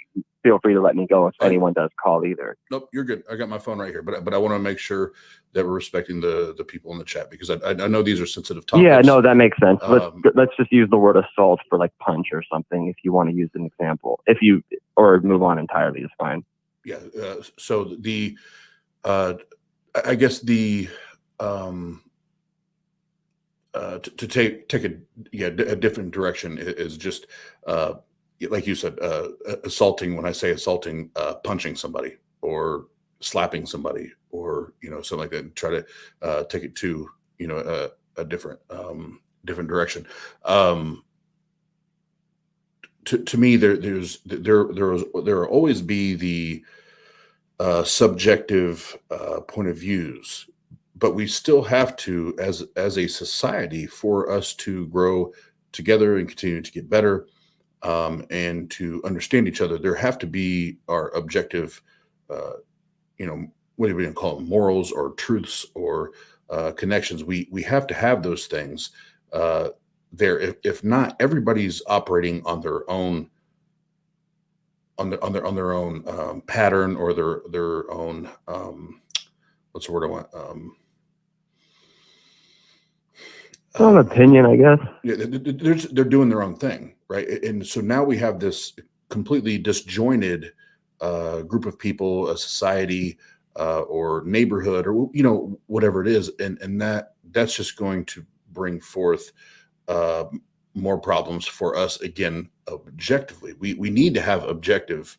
[SPEAKER 8] feel free to let me go if anyone does call either.
[SPEAKER 2] Nope, you're good. I got my phone right here, but I want to make sure that we're respecting the people in the chat, because I know these are sensitive topics.
[SPEAKER 8] Yeah, no, that makes sense. Let's just use the word assault for like punch or something if you want to use an example. Or move on entirely is fine.
[SPEAKER 2] Yeah. So I guess to take a different direction is just like you said, assaulting. When I say assaulting, punching somebody or slapping somebody or something like that, and try to take it to a different direction. To me, there will always be the subjective point of views, but we still have to, as a society, for us to grow together and continue to get better, and to understand each other. There have to be our objective, what do we call them, morals or truths or connections. We have to have those things there. If not, everybody's operating on their own their own pattern, or their own what's the word I want?
[SPEAKER 8] Opinion, I guess.
[SPEAKER 2] Yeah, they're doing their own thing, right? And so now we have this completely disjointed group of people, a society, or neighborhood, or whatever it is, and that's just going to bring forth more problems for us. Again, objectively, we need to have objective.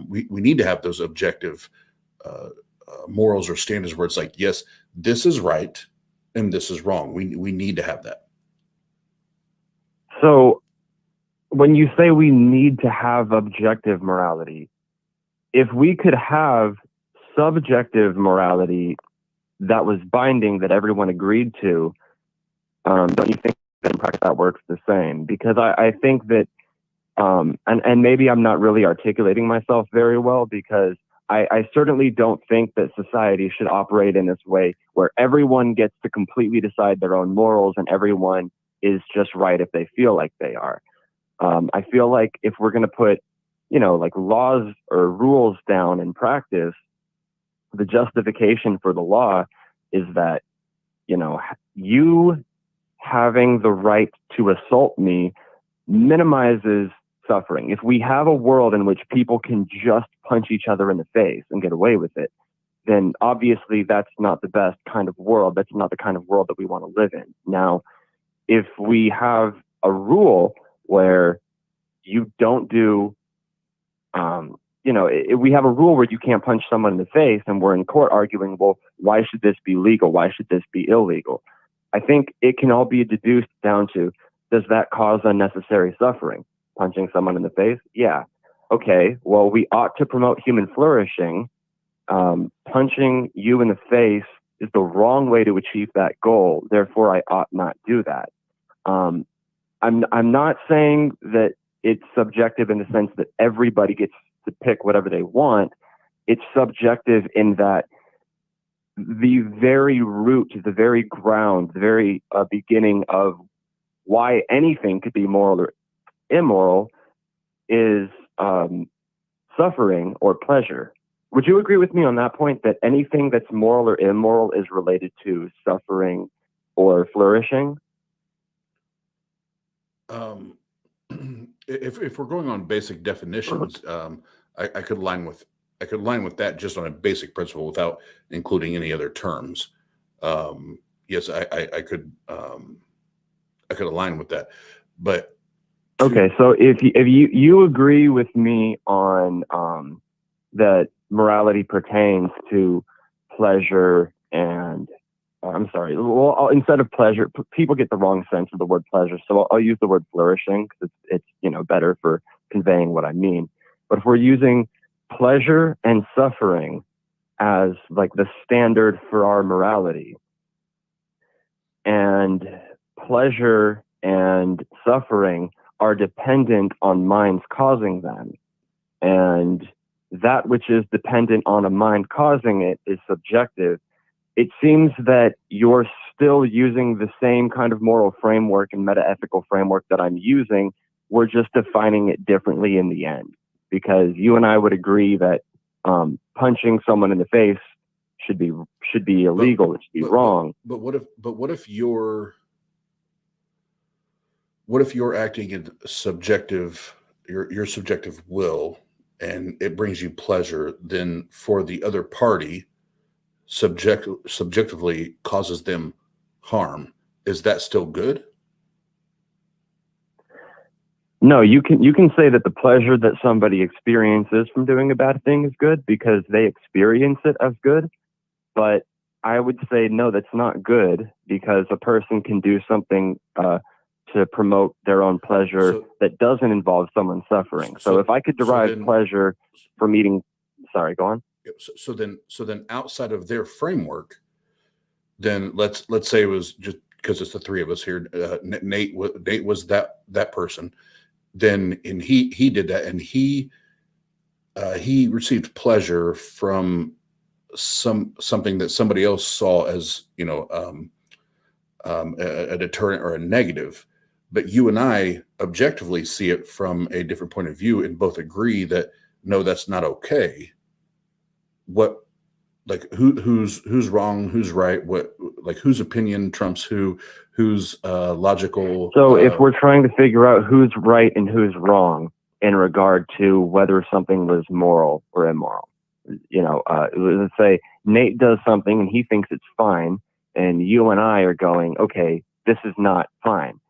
[SPEAKER 2] We need to have those objective morals or standards where it's like, yes, this is right and this is wrong. We need to have that.
[SPEAKER 8] So when you say we need to have objective morality, if we could have subjective morality that was binding, that everyone agreed to, don't you think that in practice that works the same? Because I think that, and maybe I'm not really articulating myself very well, because I certainly don't think that society should operate in this way where everyone gets to completely decide their own morals and everyone is just right if they feel like they are. I feel like if we're going to put, like laws or rules down in practice, the justification for the law is that, you know, you having the right to assault me minimizes suffering. If we have a world in which people can just punch each other in the face and get away with it, then obviously that's not the best kind of world. That's not the kind of world that we want to live in. Now, if we have a rule where you don't do, you know, if we have a rule where you can't punch someone in the face and we're in court arguing, well, why should this be legal? Why should this be illegal? I think it can all be deduced down to, does that cause unnecessary suffering? Punching someone in the face? Yeah. Okay, well, we ought to promote human flourishing. Punching you in the face is the wrong way to achieve that goal. Therefore, I ought not do that. I'm not saying that it's subjective in the sense that everybody gets to pick whatever they want. It's subjective in that the very root, the very ground, the very beginning of why anything could be moral or immoral is suffering or pleasure. Would you agree with me on that point, that anything that's moral or immoral is related to suffering or flourishing?
[SPEAKER 2] If we're going on basic definitions, I could align with that just on a basic principle without including any other terms. Yes, I could align with that. But
[SPEAKER 8] okay, so if you agree with me on that morality pertains to pleasure and I'm sorry. Well, instead of pleasure, people get the wrong sense of the word pleasure, so I'll use the word flourishing because it's you know, better for conveying what I mean. But if we're using pleasure and suffering as like the standard for our morality, and pleasure and suffering are dependent on minds causing them, and that which is dependent on a mind causing it is subjective, it seems that you're still using the same kind of moral framework and metaethical framework that I'm using. We're just defining it differently in the end, because you and I would agree that punching someone in the face should be illegal. It should be wrong.
[SPEAKER 2] But what if you're acting in subjective, your subjective will, and it brings you pleasure, then for the other party, subjectively causes them harm. Is that still good?
[SPEAKER 8] No, you can say that the pleasure that somebody experiences from doing a bad thing is good because they experience it as good. But I would say, no, that's not good, because a person can do something to promote their own pleasure that doesn't involve someone suffering. So if I could derive pleasure from eating, sorry, go on.
[SPEAKER 2] So then outside of their framework, then let's say it was just because it's the three of us here. Nate was that person. Then and he did that, and he received pleasure from something that somebody else saw as, you know, a deterrent or a negative. But you and I objectively see it from a different point of view and both agree that no, that's not okay. What, like, who's wrong, who's right, what, like, whose opinion trumps who's logical?
[SPEAKER 8] So if we're trying to figure out who's right and who's wrong in regard to whether something was moral or immoral, you know, let's say Nate does something and he thinks it's fine, and you and I are going, okay, this is not fine.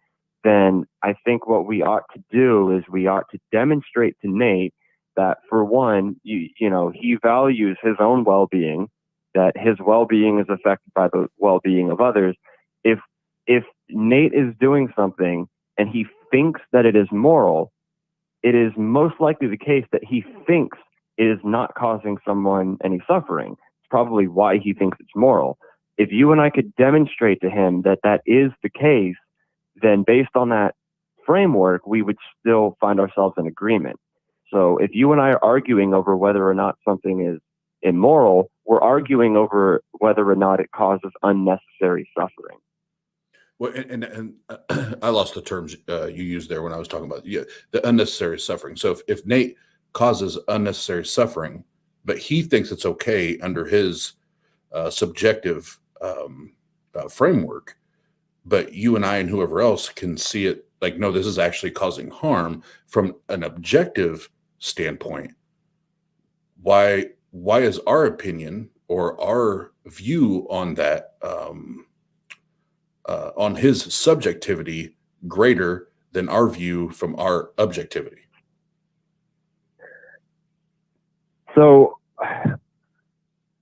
[SPEAKER 8] Then I think what we ought to do is we ought to demonstrate to Nate that, for one, you know, he values his own well-being, that his well-being is affected by the well-being of others. If Nate is doing something and he thinks that it is moral, it is most likely the case that he thinks it is not causing someone any suffering. It's probably why he thinks it's moral. If you and I could demonstrate to him that that is the case, then based on that framework, we would still find ourselves in agreement. So if you and I are arguing over whether or not something is immoral, we're arguing over whether or not it causes unnecessary suffering.
[SPEAKER 2] Well, and I lost the terms you used there when I was talking about the unnecessary suffering. So if Nate causes unnecessary suffering, but he thinks it's okay under his subjective framework. But you and I and whoever else can see it like, no, this is actually causing harm from an objective standpoint. Why is our opinion or our view on that, on his subjectivity, greater than our view from our objectivity?
[SPEAKER 8] So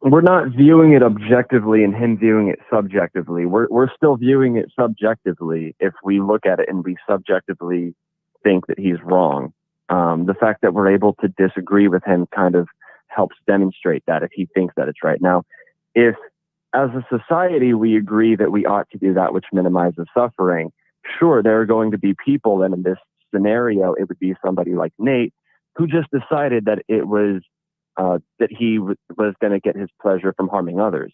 [SPEAKER 8] we're not viewing it objectively and him viewing it subjectively. We're still viewing it subjectively if we look at it and we subjectively think that he's wrong. The fact that we're able to disagree with him kind of helps demonstrate that if he thinks that it's right. Now, if as a society we agree that we ought to do that which minimizes suffering, sure, there are going to be people, and in this scenario, it would be somebody like Nate, who just decided that it was that he was going to get his pleasure from harming others.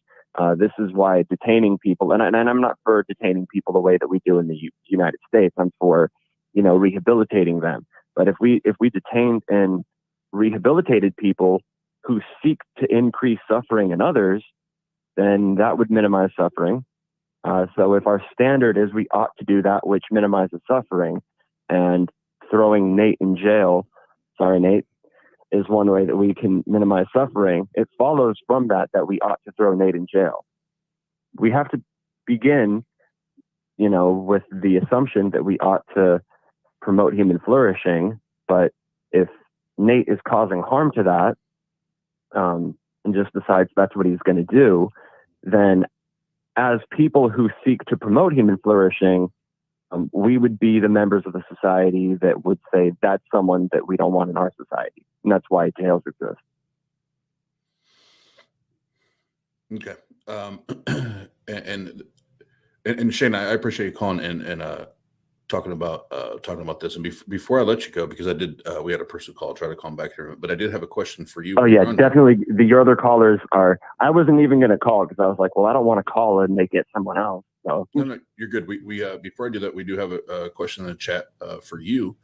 [SPEAKER 8] This is why detaining people, and I'm not for detaining people the way that we do in the United States. I'm for, rehabilitating them. But if we detained and rehabilitated people who seek to increase suffering in others, then that would minimize suffering. So if our standard is we ought to do that which minimizes suffering, and throwing Nate in jail, sorry, Nate, is one way that we can minimize suffering, it follows from that we ought to throw Nate in jail. We have to begin, with the assumption that we ought to promote human flourishing. But if Nate is causing harm to that, and just decides that's what he's going to do, then as people who seek to promote human flourishing, we would be the members of the society that would say that's someone that we don't want in our society. And that's why jails exist.
[SPEAKER 2] Okay. And Shane, I appreciate you calling and talking about this. And before I let you go, because I did, we had a person call, try to call him back here, but I did have a question for you.
[SPEAKER 8] Oh yeah, definitely. Your other callers I wasn't even going to call because I was like, well, I don't want to call and make it someone else. So. No,
[SPEAKER 2] you're good. We before I do that, we do have a question in the chat for you.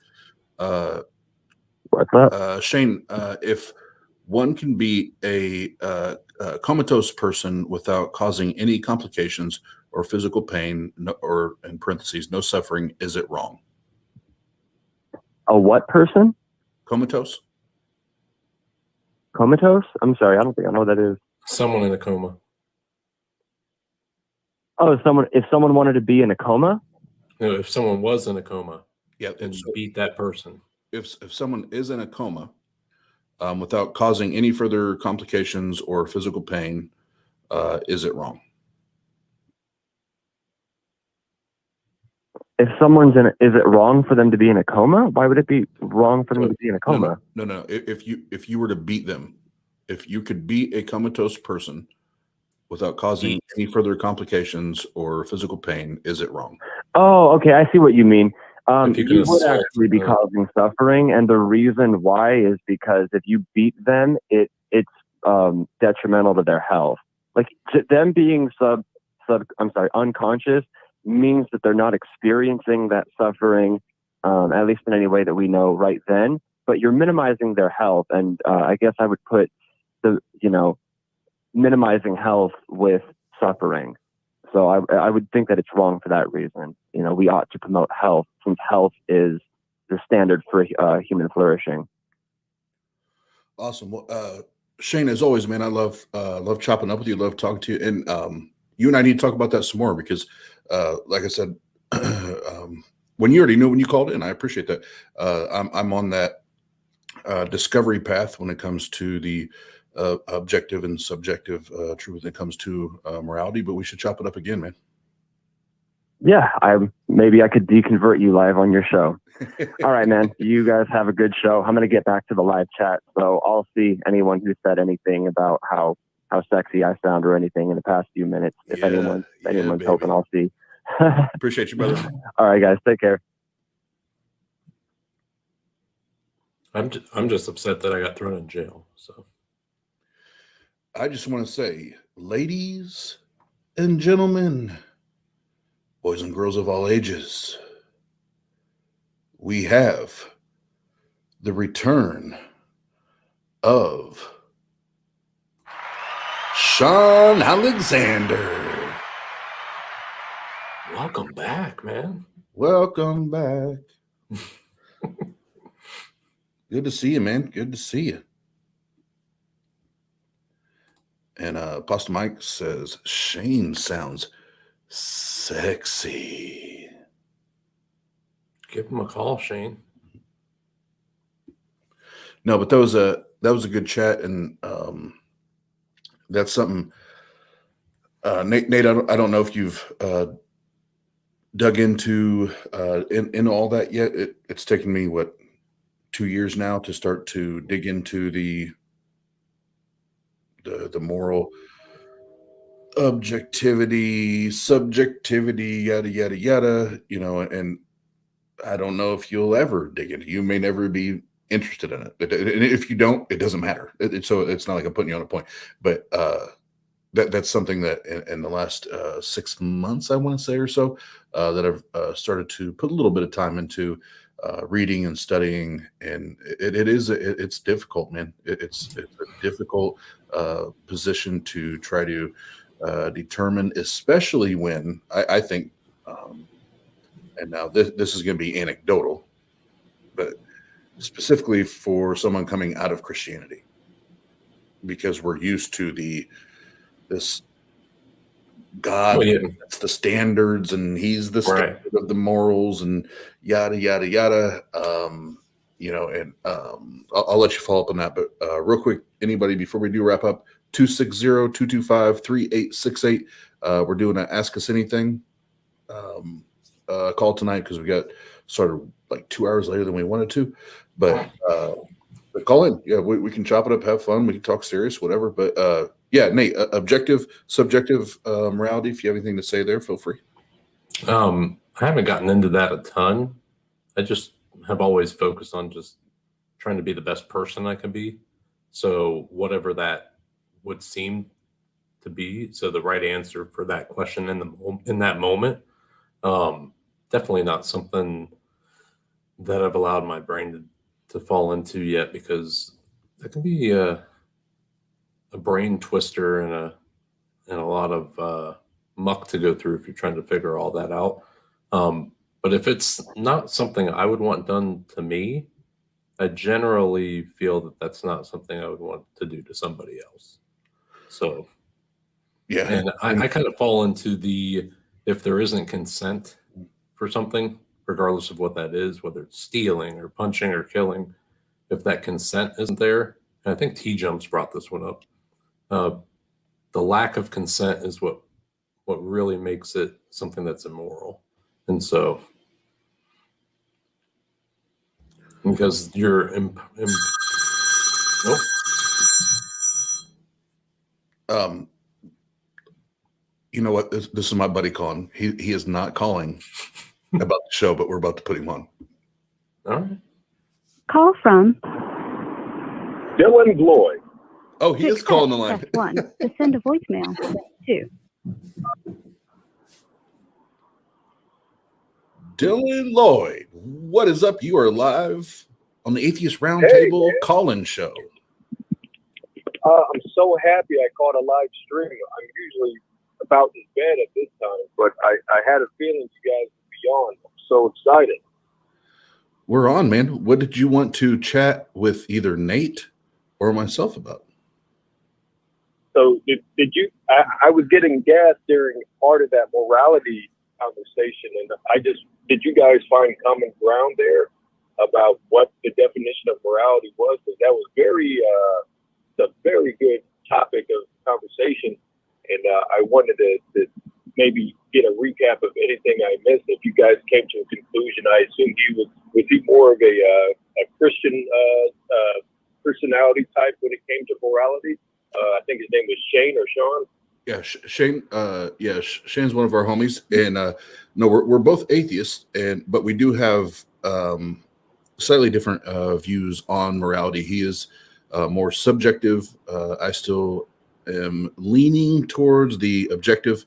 [SPEAKER 8] What's up?
[SPEAKER 2] Shane, if one can be a comatose person without causing any complications or physical pain, or in parentheses, no suffering, is it wrong?
[SPEAKER 8] A what person?
[SPEAKER 2] Comatose.
[SPEAKER 8] Comatose? I'm sorry, I don't think I know what that is.
[SPEAKER 5] Someone in a coma.
[SPEAKER 8] Oh, if someone wanted to be in a coma?
[SPEAKER 5] No, if someone was in a coma,
[SPEAKER 2] yeah,
[SPEAKER 5] and beat that person.
[SPEAKER 2] If someone is in a coma without causing any further complications or physical pain, is it wrong?
[SPEAKER 8] If someone's is it wrong for them to be in a coma? Why would it be wrong for them to be in a coma?
[SPEAKER 2] No. If you were to beat them, if you could beat a comatose person without causing any further complications or physical pain, is it wrong?
[SPEAKER 8] Oh, okay. I see what you mean. You would actually be causing suffering, and the reason why is because if you beat them, it's detrimental to their health. Like them being unconscious means that they're not experiencing that suffering, at least in any way that we know right then. But you're minimizing their health, and I guess I would put the minimizing health with suffering. So I would think that it's wrong for that reason. We ought to promote health since health is the standard for human flourishing.
[SPEAKER 2] Awesome. Well, Shane, as always, man, I love chopping up with you. Love talking to you. And you and I need to talk about that some more because, like I said, when you already knew when you called in, I appreciate that. I'm on that discovery path when it comes to the objective and subjective truth when it comes to morality, but we should chop it up again, man.
[SPEAKER 8] Yeah, maybe I could deconvert you live on your show. All right, man. You guys have a good show. I'm going to get back to the live chat, so I'll see anyone who said anything about how sexy I sound or anything in the past few minutes. If anyone's hoping, I'll see.
[SPEAKER 2] Appreciate you, brother.
[SPEAKER 8] All right, guys. Take care.
[SPEAKER 5] I'm just upset that I got thrown in jail. So
[SPEAKER 2] I just want to say, ladies and gentlemen, boys and girls of all ages, we have the return of Sean Alexandre.
[SPEAKER 5] Welcome back, man.
[SPEAKER 2] Welcome back. Good to see you, man. Good to see you. And Pastor Mike says, Shane sounds sexy.
[SPEAKER 5] Give him a call, Shane.
[SPEAKER 2] No, but that was a good chat, and that's something. Nate, I don't know if you've dug into in all that yet. It's taken me 2 years now to start to dig into the moral objectivity, subjectivity, yada yada yada. And I don't know if you'll ever dig into. You may never be interested in it, and if you don't, it doesn't matter. So it's not like I'm putting you on a point, but that's something that in the last 6 months, I want to say, or so, that I've started to put a little bit of time into reading and studying, and it's difficult, man. It's a difficult position to try to determine, especially when I think, and now this is going to be anecdotal, but specifically for someone coming out of Christianity, because we're used to this God, that's the standards, and he's the standard of the morals, and yada yada yada. And I'll let you follow up on that, but real quick, anybody before we do wrap up, 260-225-3868. We're doing an Ask Us Anything call tonight because we got started like 2 hours later than we wanted to, but call in. Yeah, we can chop it up, have fun, we can talk serious, whatever. But yeah, Nate, objective, subjective morality, if you have anything to say there, feel free.
[SPEAKER 5] I haven't gotten into that a ton. I just have always focused on just trying to be the best person I can be. So whatever that would seem to be, so the right answer for that question in that moment, definitely not something that I've allowed my brain to fall into yet, because that can be a brain twister and a lot of muck to go through if you're trying to figure all that out. But if it's not something I would want done to me, I generally feel that that's not something I would want to do to somebody else. So,
[SPEAKER 2] yeah,
[SPEAKER 5] and I kind of fall into if there isn't consent for something, regardless of what that is, whether it's stealing or punching or killing, if that consent isn't there, and I think T-Jumps brought this one up, the lack of consent is what really makes it something that's immoral. And so, because you're
[SPEAKER 2] you know what? This is my buddy calling. He is not calling about the show, but we're about to put him on.
[SPEAKER 5] All right.
[SPEAKER 6] Call from
[SPEAKER 7] Dylan Lloyd.
[SPEAKER 2] Oh, he is calling the line.
[SPEAKER 6] Press 1 to send a voicemail. 2.
[SPEAKER 2] Dylan Lloyd, what is up? You are live on the Atheist Roundtable call-in show.
[SPEAKER 9] I'm so happy I caught a live stream. I'm usually about in bed at this time, but I had a feeling you guys would be on. I'm so excited.
[SPEAKER 2] We're on, man. What did you want to chat with either Nate or myself about?
[SPEAKER 9] So did you? I was getting gas during part of that morality conversation, and did you guys find common ground there about what the definition of morality was? Because that was a very good topic of conversation, and I wanted to maybe get a recap of anything I missed. If you guys came to a conclusion, I assume was he more of a Christian personality type when it came to morality? I think his name was Shane or Sean.
[SPEAKER 2] Yeah, Shane. Shane's one of our homies, and no, we're both atheists, but we do have slightly different views on morality. He is more subjective. I still am leaning towards the objective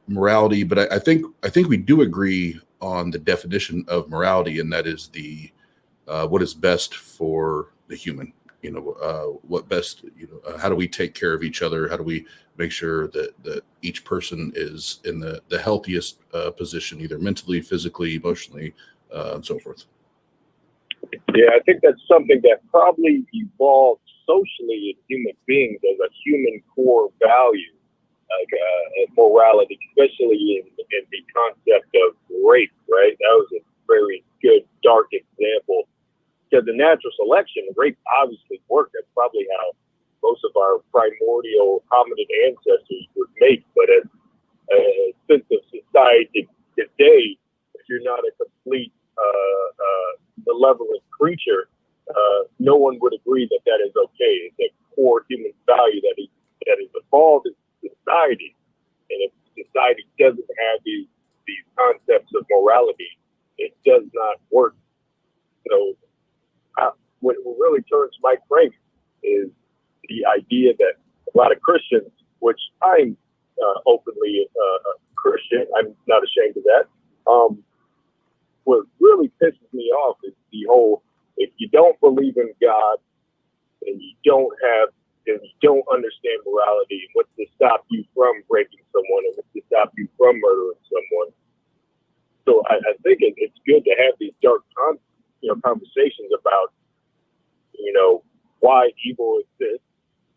[SPEAKER 2] morality, but I think we do agree on the definition of morality, and that is the what is best for the human. what best, how do we take care of each other? How do we make sure that each person is in the healthiest position, either mentally, physically, emotionally, and so forth?
[SPEAKER 9] Yeah, I think that's something that probably evolved socially in human beings as a human core value, like morality, especially in the concept of rape, right? That was a very good, dark example. Because the natural selection, rape obviously worked. That's probably how most of our primordial hominid ancestors would mate. But as a sense of society today, if you're not a complete malevolent creature, no one would agree that that is okay. It's a core human value that is evolved in society. And if society doesn't have these concepts of morality, it does not work. So what really turns Mike crazy is the idea that a lot of Christians, which I'm openly a Christian, I'm not ashamed of that. What really pisses me off is the whole, if you don't believe in God and you don't understand morality, and what's to stop you from breaking someone and what's to stop you from murdering someone. So I think it's good to have these dark conversations about, why evil exists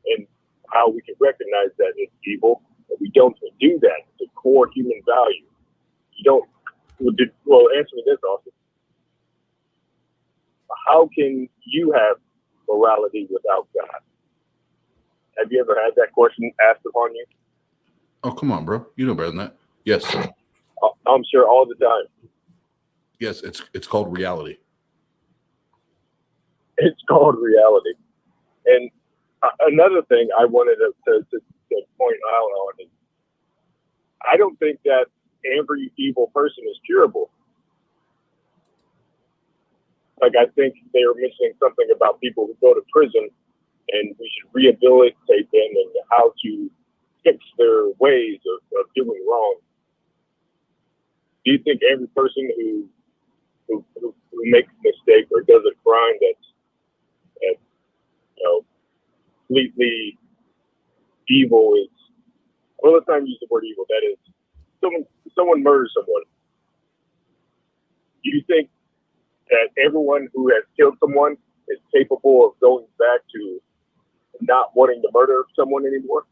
[SPEAKER 9] and how we can recognize that it's evil. And we don't do that. It's a core human value. You don't. Well, answer me this, Austin. How can you have morality without God? Have you ever had that question asked upon you?
[SPEAKER 2] Oh, come on, bro. You know better than that. Yes.
[SPEAKER 9] I'm sure all the time.
[SPEAKER 2] Yes, it's called reality.
[SPEAKER 9] It's called reality. And another thing I wanted to point out on is I don't think that every evil person is curable. Like, I think they were mentioning something about people who go to prison and we should rehabilitate them and how to fix their ways of doing wrong. Do you think every person who makes a mistake or does a crime that's completely evil is, well, let's not use the word evil, that is, someone murders someone. Do you think that everyone who has killed someone is capable of going back to not wanting to murder someone anymore?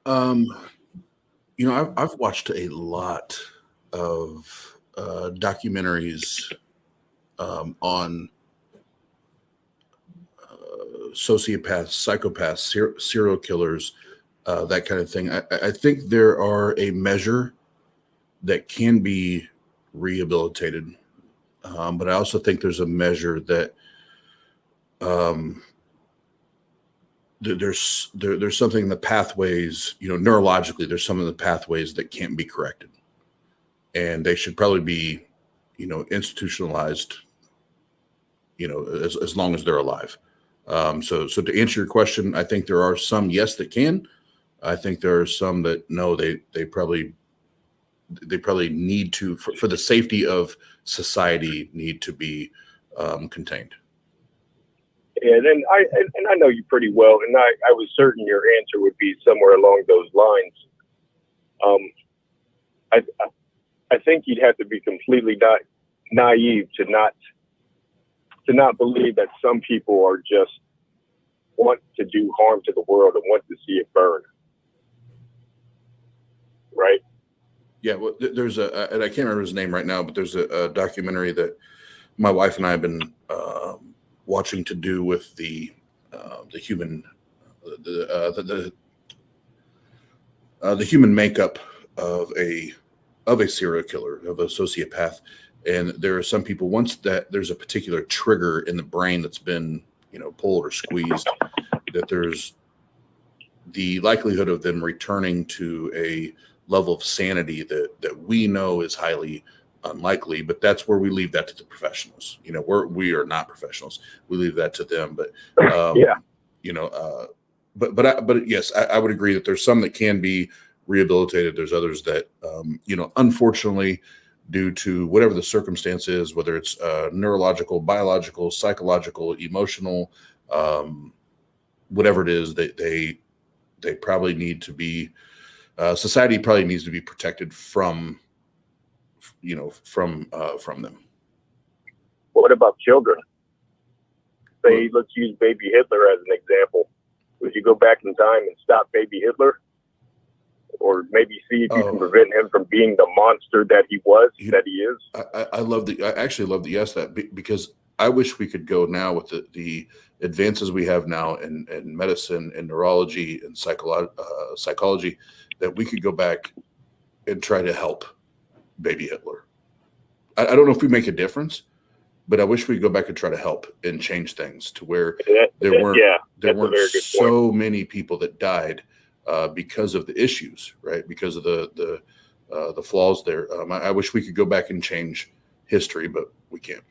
[SPEAKER 2] I've watched a lot of documentaries on sociopaths, psychopaths, serial killers, that kind of thing. I think there are a measure that can be rehabilitated, but I also think there's a measure that there's something in the pathways, neurologically, there's some of the pathways that can't be corrected, and they should probably be, institutionalized, as long as they're alive. So to answer your question, I think there are some, yes, that can. I think there are some that no, they probably need to, for the safety of society, need to be contained.
[SPEAKER 9] Yeah, and I know you pretty well, and I was certain your answer would be somewhere along those lines. I think you'd have to be completely naive to not believe that some people are just want to do harm to the world and want to see it burn. Right?
[SPEAKER 2] Yeah, well, there's and I can't remember his name right now, but there's a documentary that my wife and I have been watching to do with the human the human makeup of a serial killer, of a sociopath. And there are some people, once that there's a particular trigger in the brain that's been, pulled or squeezed, that there's the likelihood of them returning to a level of sanity that we know is highly unlikely. But that's where we leave that to the professionals. We are not professionals. We leave that to them. But but yes, I would agree that there's some that can be rehabilitated. There's others that unfortunately, due to whatever the circumstance is, whether it's neurological, biological, psychological, emotional, whatever it is, they probably need to be, society probably needs to be protected from, from them.
[SPEAKER 9] What about children? Say, let's use baby Hitler as an example. Would you go back in time and stop baby Hitler? Or maybe see if you can prevent him from being the monster that he was, that he is?
[SPEAKER 2] I actually love that you asked that, because I wish we could go now with the advances we have now in medicine and neurology and psychology, that we could go back and try to help baby Hitler. I don't know if we make a difference, but I wish we could go back and try to help and change things to where there weren't so many people that died because of the issues, right? Because of the flaws there. I wish we could go back and change history, but we can't.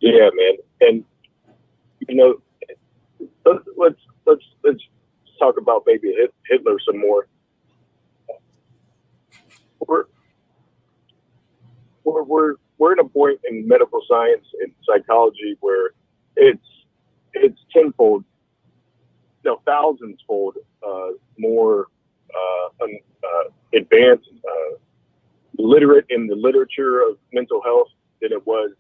[SPEAKER 9] Yeah, man. And let's talk about maybe Hitler some more. We're at a point in medical science and psychology where it's tenfold, thousandsfold more advanced, literate in the literature of mental health than it was,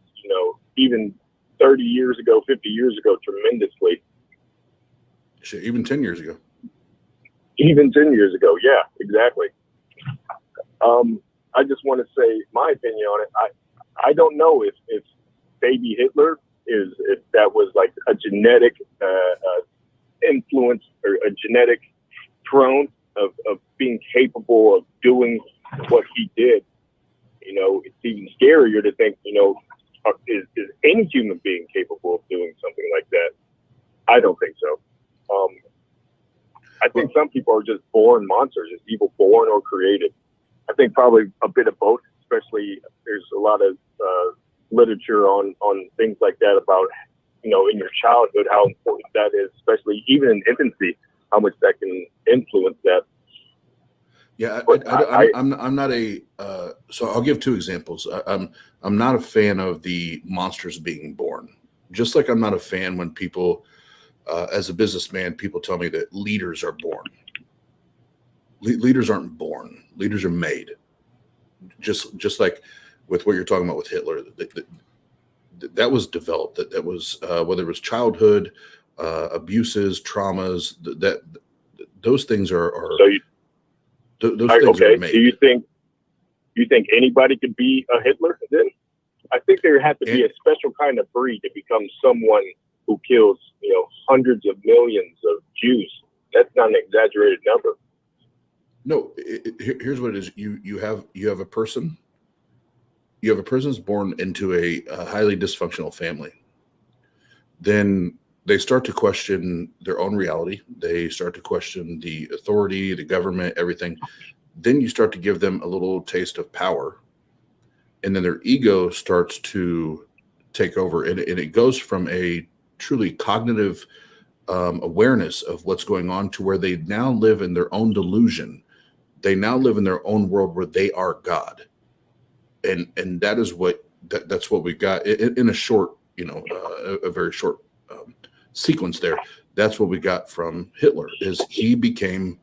[SPEAKER 9] even 30 years ago, 50 years ago, tremendously.
[SPEAKER 2] Shit, even 10 years ago.
[SPEAKER 9] Even 10 years ago, yeah, exactly. I just want to say my opinion on it. I don't know if baby Hitler if that was like a genetic influence or a genetic prone of being capable of doing what he did. It's even scarier to think, is any human being capable of doing something like that? I don't think so. I think some people are just born monsters, just evil born or created. I think probably a bit of both, especially there's a lot of literature on things like that about, in your childhood, how important that is, especially even in infancy, how much that can influence that.
[SPEAKER 2] Yeah, I'm not a. So I'll give two examples. I'm not a fan of the monsters being born. Just like I'm not a fan when people, as a businessman, people tell me that leaders are born. Leaders aren't born. Leaders are made. Just like with what you're talking about with Hitler, that was developed. That was whether it was childhood abuses, traumas. That those things are. Those things are made.
[SPEAKER 9] Do you think anybody could be a Hitler then? I think there has to be a special kind of breed to become someone who kills, hundreds of millions of Jews. That's not an exaggerated number.
[SPEAKER 2] No, here's what it is. You have a person. You have a person who's born into a highly dysfunctional family. Then they start to question their own reality. They start to question the authority, the government, everything. Then you start to give them a little taste of power. And then their ego starts to take over. And it goes from a truly cognitive awareness of what's going on to where they now live in their own delusion. They now live in their own world where they are God. And that is that's what we got in a short, a very short sequence there. That's what we got from Hitler is he became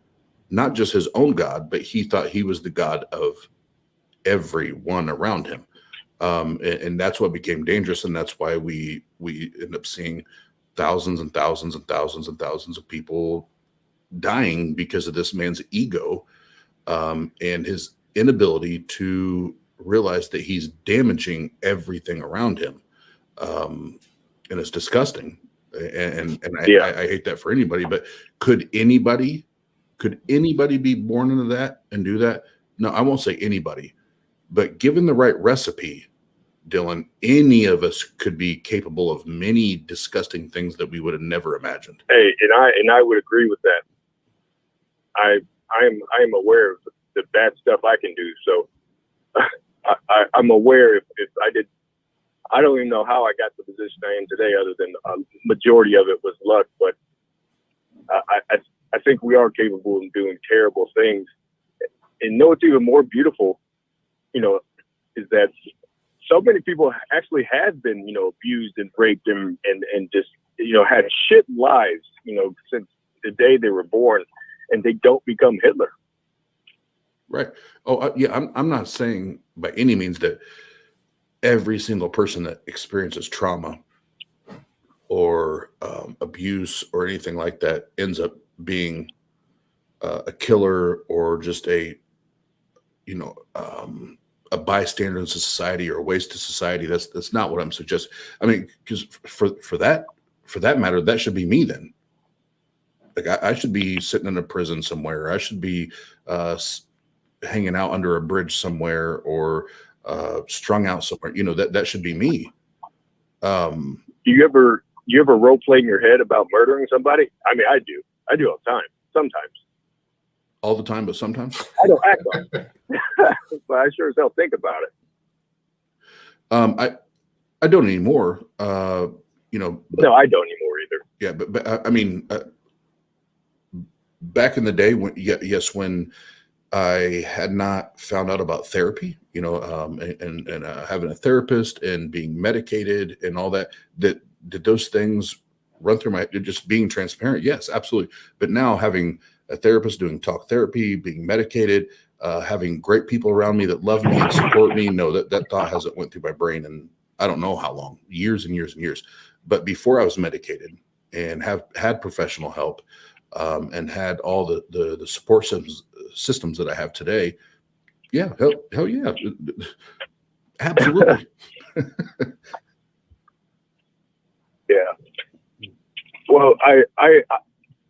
[SPEAKER 2] not just his own God, but he thought he was the God of everyone around him. And that's what became dangerous. And that's why we end up seeing thousands and thousands and thousands and thousands of people dying because of this man's ego and his inability to realize that he's damaging everything around him. And it's disgusting. And I hate that for anybody, but could anybody be born into that and do that? No, I won't say anybody, but given the right recipe, Dylan, any of us could be capable of many disgusting things that we would have never imagined.
[SPEAKER 9] Hey, and I would agree with that. I am aware of the bad stuff I can do. So I'm aware if I did. I don't even know how I got to the position I am today, other than a majority of it was luck. But I think we are capable of doing terrible things. know what's even more beautiful, is that so many people actually have been, abused and raped and just, had shit lives, since the day they were born, and they don't become Hitler.
[SPEAKER 2] Right. Oh, yeah. I'm not saying by any means that every single person that experiences trauma or abuse or anything like that ends up being a killer or just a bystander in society or a waste to society. That's not what I'm suggesting. I mean, because for that matter, that should be me then. Like I should be sitting in a prison somewhere. I should be hanging out under a bridge somewhere or strung out somewhere. That should be me.
[SPEAKER 9] Do you ever role play in your head about murdering somebody? I mean, I do all the time. Sometimes.
[SPEAKER 2] All the time, but sometimes.
[SPEAKER 9] I don't act on it, but I sure as hell think about it.
[SPEAKER 2] I don't anymore.
[SPEAKER 9] No, I don't anymore either.
[SPEAKER 2] Yeah, but I mean, back in the day when I had not found out about therapy, and having a therapist and being medicated and all that, did those things run through my, just being transparent? Yes, absolutely. But now having a therapist, doing talk therapy, being medicated, having great people around me that love me and support me, no, that thought hasn't went through my brain in I don't know how long, years and years and years. But before I was medicated and have had professional help, and had all the support systems that I have today, yeah, hell yeah, absolutely.
[SPEAKER 9] Yeah. Well,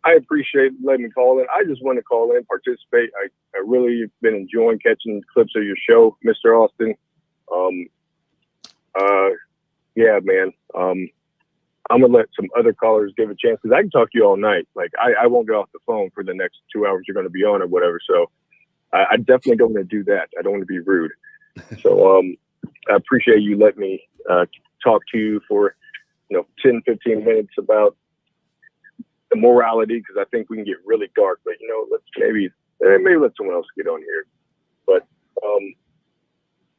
[SPEAKER 9] I appreciate letting me call in. I just want to call in, participate. I really have been enjoying catching clips of your show, Mr. Austin. Yeah, man. I'm gonna let some other callers give a chance because I can talk to you all night. Like I won't get off the phone for the next 2 hours you're going to be on or whatever. So I definitely don't want to do that. I don't want to be rude. So I appreciate you letting me talk to you for 10, 15 minutes about the morality, because I think we can get really dark. But let's maybe let someone else get on here. But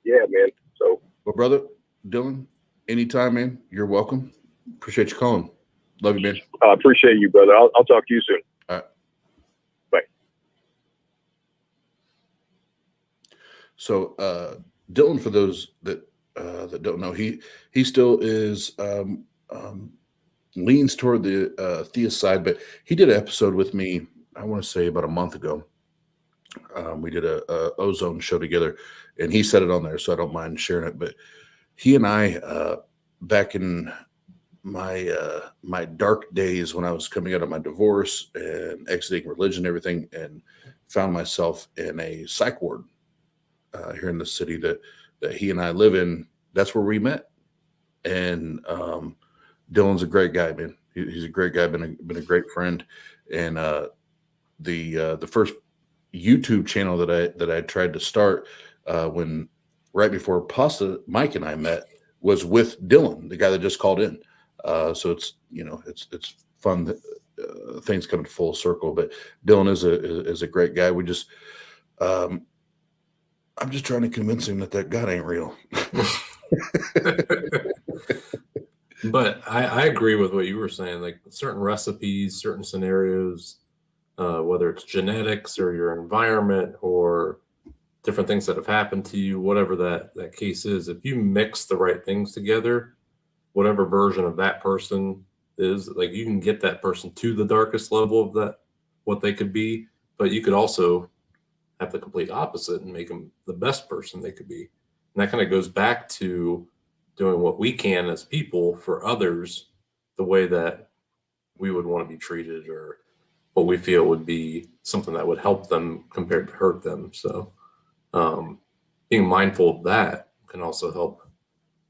[SPEAKER 9] yeah, man. So
[SPEAKER 2] well, brother Dylan, anytime, man. You're welcome. Appreciate you calling. Love you, man.
[SPEAKER 9] I appreciate you, brother. I'll talk to you soon.
[SPEAKER 2] All right.
[SPEAKER 9] Bye.
[SPEAKER 2] So Dylan, for those that don't know, he still is leans toward the theist side, but he did an episode with me, I want to say about a month ago. We did a ozone show together, and he said it on there, so I don't mind sharing it. But he and I, back in my dark days when I was coming out of my divorce and exiting religion and everything, and found myself in a psych ward here in the city that he and I live in. That's where we met. And Dylan's a great guy, man. He's a great guy, been a great friend. And the first YouTube channel that I tried to start when right before Pasta Mike and I met was with Dylan, the guy that just called in. So it's it's fun that things come full circle. But Dylan is a great guy. We just I'm just trying to convince him that God ain't real.
[SPEAKER 5] But I agree with what you were saying. Like certain recipes, certain scenarios, whether it's genetics or your environment or different things that have happened to you, whatever that case is, if you mix the right things together, whatever version of that person is, like you can get that person to the darkest level of that, what they could be, but you could also have the complete opposite and make them the best person they could be. And that kind of goes back to doing what we can as people for others, the way that we would want to be treated or what we feel would be something that would help them compared to hurt them. So being mindful of that can also help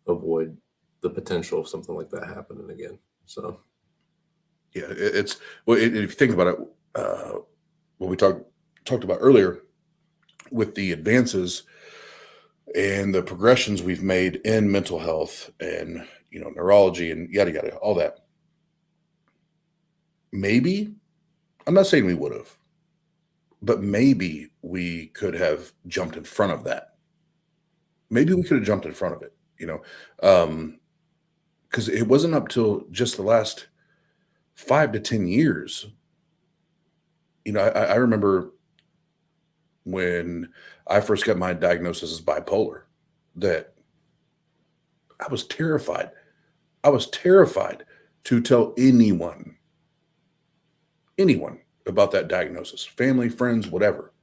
[SPEAKER 5] avoid the potential of something like that happening again. So
[SPEAKER 2] yeah, it's well, if you think about it, what we talked about earlier with the advances and the progressions we've made in mental health and neurology and yada yada, all that. Maybe, I'm not saying we would have, but maybe we could have jumped in front of that. Maybe we could have jumped in front of it, because it wasn't up till just the last 5 to 10 years. I remember when I first got my diagnosis as bipolar, that I was terrified. I was terrified to tell anyone about that diagnosis, family, friends, whatever.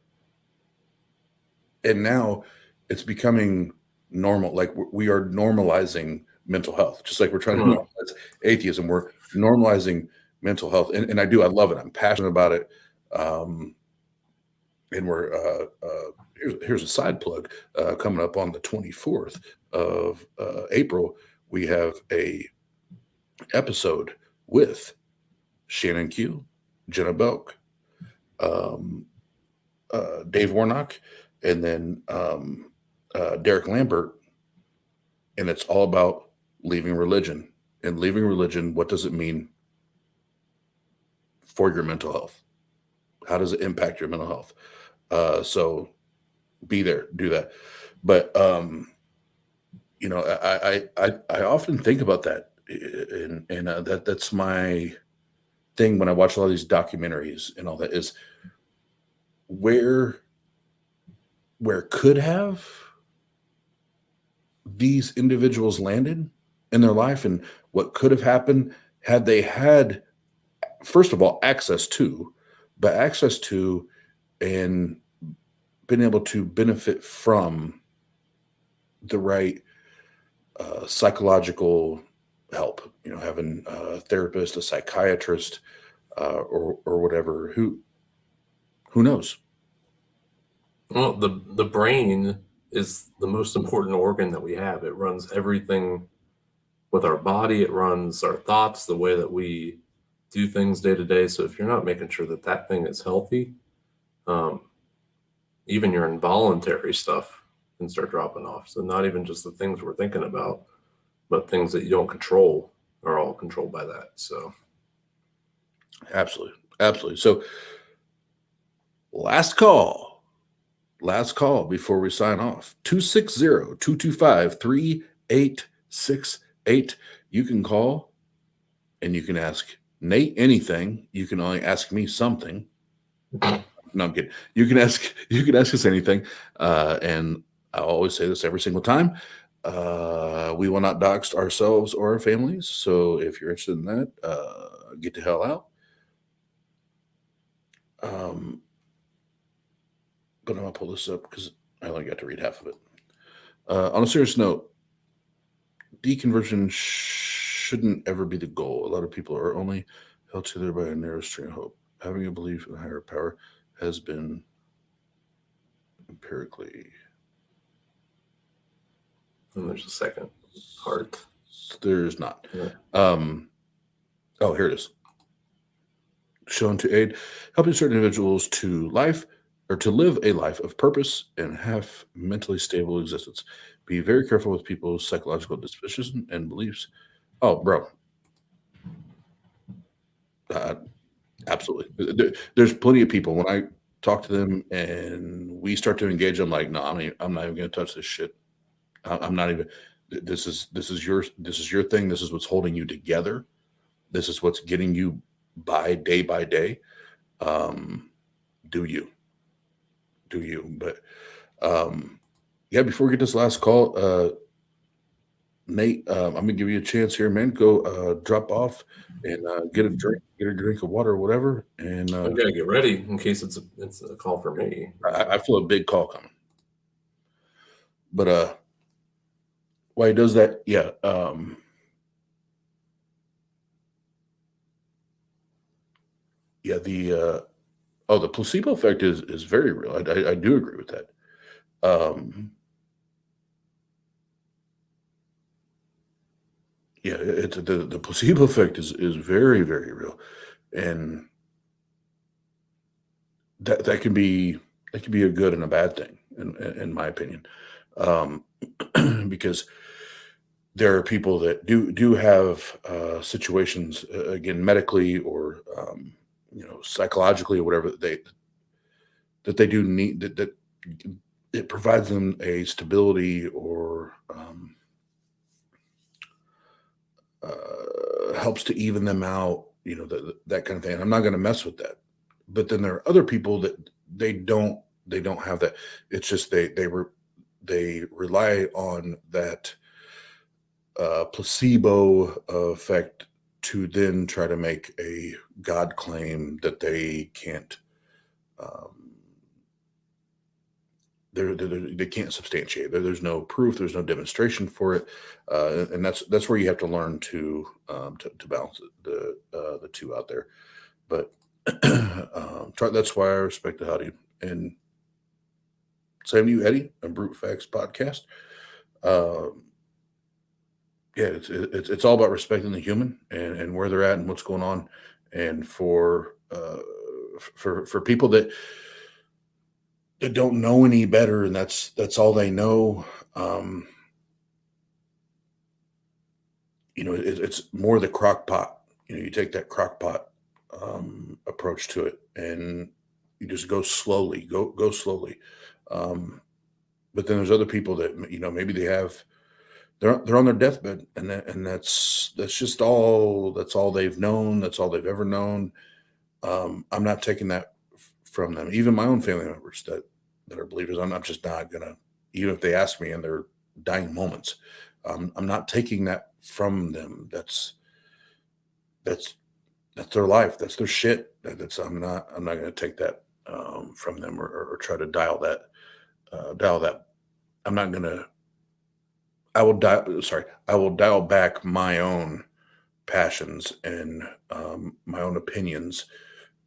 [SPEAKER 2] And now it's becoming normal. Like we are normalizing mental health, just like we're trying to normalize atheism. We're normalizing mental health. And I love it. I'm passionate about it. And we're, here's a side plug, coming up on the 24th of April, we have a episode with Shannon Q, Jenna Belk, Dave Warnock, and then Derek Lambert. And it's all about leaving religion. And leaving religion, what does it mean for your mental health? How does it impact your mental health? So be there, do that. But I often think about that, and that's my thing when I watch a lot of these documentaries and all that, is where could have these individuals landed in their life, and what could have happened had they had, first of all, access to and been able to benefit from the right psychological help, having a therapist, a psychiatrist, or whatever. Who knows?
[SPEAKER 5] Well, the brain is the most important organ that we have. It runs everything with our body. It runs our thoughts, the way that we do things day to day. So if you're not making sure that that thing is healthy, even your involuntary stuff can start dropping off. So not even just the things we're thinking about, but things that you don't control are all controlled by that. So
[SPEAKER 2] absolutely. So last call before we sign off, 260-225-3868. You can call and you can ask Nate anything. You can only ask me something. No, I'm kidding. You can ask us anything. And I always say this every single time. We will not dox ourselves or our families. So if you're interested in that, get the hell out. But I'm going to pull this up because I only got to read half of it. On a serious note, deconversion shouldn't ever be the goal. A lot of people are only held together by a narrow string of hope. Having a belief in a higher power has been empirically.
[SPEAKER 5] And there's a second part.
[SPEAKER 2] There's not.
[SPEAKER 5] Yeah.
[SPEAKER 2] Oh, here it is. Shown to aid helping certain individuals to live a life of purpose and have mentally stable existence. Be very careful with people's psychological disposition and beliefs. Oh, bro. Absolutely. There's plenty of people, when I talk to them and we start to engage, I'm like, no, I'm not even going to touch this shit. I'm not even. This is your thing. This is what's holding you together. This is what's getting you by day. Do you? But before we get this last call, Nate, I'm gonna give you a chance here, man. Go drop off and get a drink of water or whatever. And
[SPEAKER 5] I gotta get ready in case it's a call for me.
[SPEAKER 2] I feel a big call coming. But while he does that, the placebo effect is very real. I do agree with that. It's the placebo effect is very, very real, and that can be a good and a bad thing in my opinion, because there are people that do have situations, again, medically or psychologically or whatever, that they do need, that it provides them a stability or helps to even them out, that kind of thing. I'm not going to mess with that. But then there are other people that they don't have that. It's just they rely on that placebo effect to then try to make a God claim that they can't. They can't substantiate. There's no proof. There's no demonstration for it, and that's where you have to learn to balance the two out there. But that's why I respect the howdy, and same to you, Eddie, a Brute Facts podcast. Yeah, it's all about respecting the human and where they're at and what's going on, and for people that don't know any better, and that's all they know. It's more the crock pot. You take that crock pot approach to it, and you just go slowly, go slowly. But then there's other people that maybe they're on their deathbed, and that's just all they've known. That's all they've ever known. I'm not taking that from them. Even my own family members that are believers, I'm just not gonna, even if they ask me in their dying moments, I'm not taking that from them. That's their life. That's their shit. I'm not gonna take that from them or try to dial that. I'm not gonna. I will dial back my own passions and my own opinions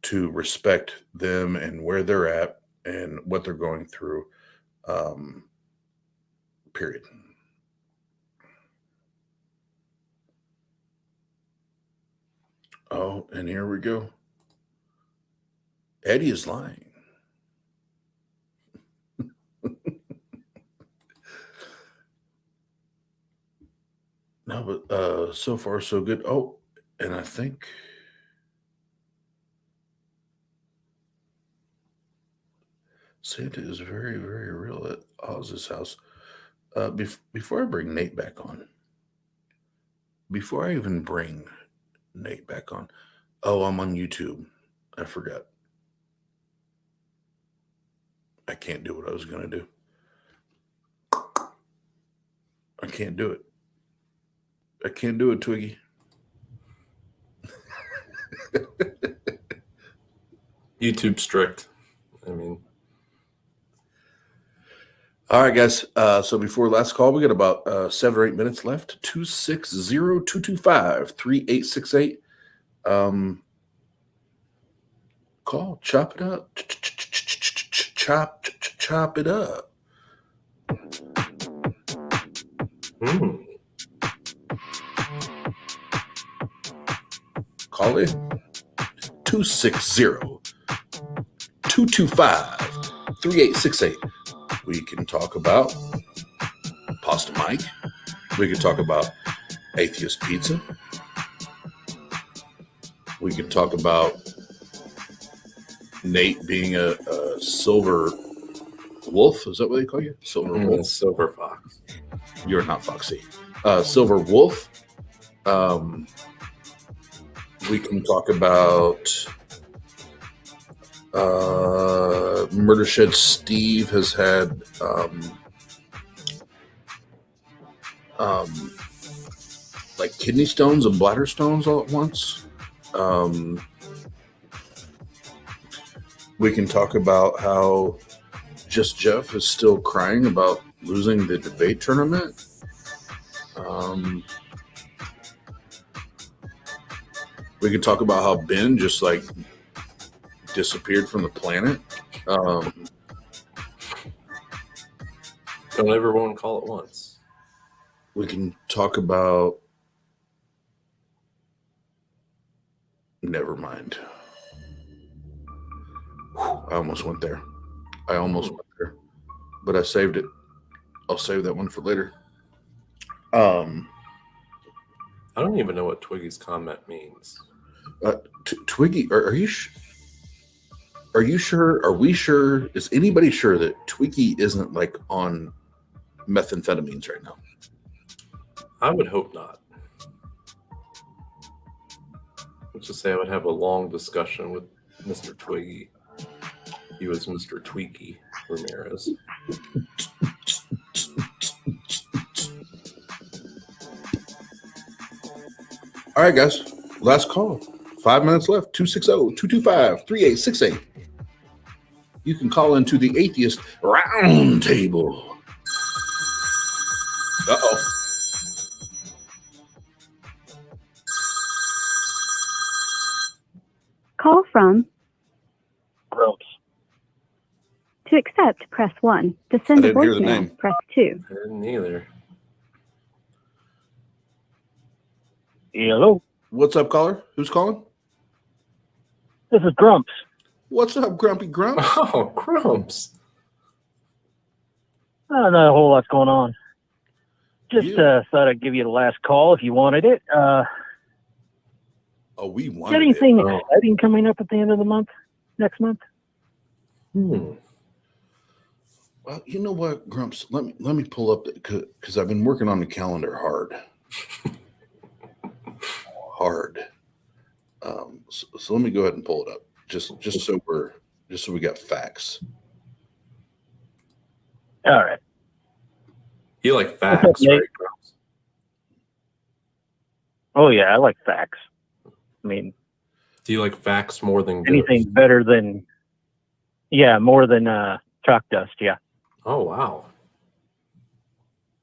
[SPEAKER 2] to respect them and where they're at and what they're going through. Period. Oh, and here we go. Eddie is lying. No, but so far so good. Oh, and I think Santa is very, very real at Oz's house. Before I bring Nate back on, before I even bring Nate back on, I'm on YouTube. I forgot. I can't do what I was going to do. I can't do it. I can't do it, Twiggy.
[SPEAKER 5] YouTube strict. I mean.
[SPEAKER 2] All right, guys. So before last call, we got about 7 or 8 minutes left. 260-225-3868. Call. Chop it up. Chop it up. Call in 260-225-3868. We can talk about Pasta Mike. We can talk about Atheist Pizza. We can talk about Nate being a silver wolf. Is that what they call you? Silver wolf?
[SPEAKER 5] Silver fox.
[SPEAKER 2] You're not foxy. Silver wolf. We can talk about Murdershed Steve has had like kidney stones and bladder stones all at once. We can talk about how Just Jeff is still crying about losing the debate tournament. We can talk about how Ben just like disappeared from the planet.
[SPEAKER 5] Don't everyone call at once.
[SPEAKER 2] We can talk about. Never mind. I almost went there. But I saved it. I'll save that one for later.
[SPEAKER 5] I don't even know what Twiggy's comment means.
[SPEAKER 2] Twiggy, are you? Are you sure? Are we sure? Is anybody sure that Twiki isn't like on methamphetamines right now?
[SPEAKER 5] I would hope not. Let's just say I would have a long discussion with Mr. Twiggy. He was Mr. Tweaky Ramirez.
[SPEAKER 2] All right, guys. Last call. 5 minutes left. 260-225-3868. You can call into the Atheist Roundtable. Uh-oh.
[SPEAKER 6] Call from
[SPEAKER 9] Grumps.
[SPEAKER 6] To accept, press 1. To send a
[SPEAKER 2] didn't hear the name.
[SPEAKER 6] voicemail, press 2.
[SPEAKER 5] I didn't either.
[SPEAKER 9] Hello,
[SPEAKER 2] What's up, caller? Who's calling?
[SPEAKER 9] this is Grumps.
[SPEAKER 2] What's up, Grumpy Grump?
[SPEAKER 5] Oh, Grumps.
[SPEAKER 9] Not a whole lot's going on. Just
[SPEAKER 2] Yeah.
[SPEAKER 9] thought I'd give you the last call if you wanted it.
[SPEAKER 2] Oh, we
[SPEAKER 9] Got
[SPEAKER 2] wanted
[SPEAKER 9] anything
[SPEAKER 2] it.
[SPEAKER 9] exciting coming up at the end of the month? Next month?
[SPEAKER 5] Hmm.
[SPEAKER 2] Well, you know what, Grumps? Let me pull up because I've been working on the calendar hard. So let me go ahead and pull it up. Just so we got facts.
[SPEAKER 9] All right.
[SPEAKER 5] You like facts,
[SPEAKER 9] Okay.
[SPEAKER 5] right, Grumps?
[SPEAKER 9] Oh, yeah, I like facts. I mean,
[SPEAKER 5] Do you like facts more than
[SPEAKER 9] anything
[SPEAKER 5] ghosts?
[SPEAKER 9] better than, more than chalk dust, yeah.
[SPEAKER 5] Oh, wow.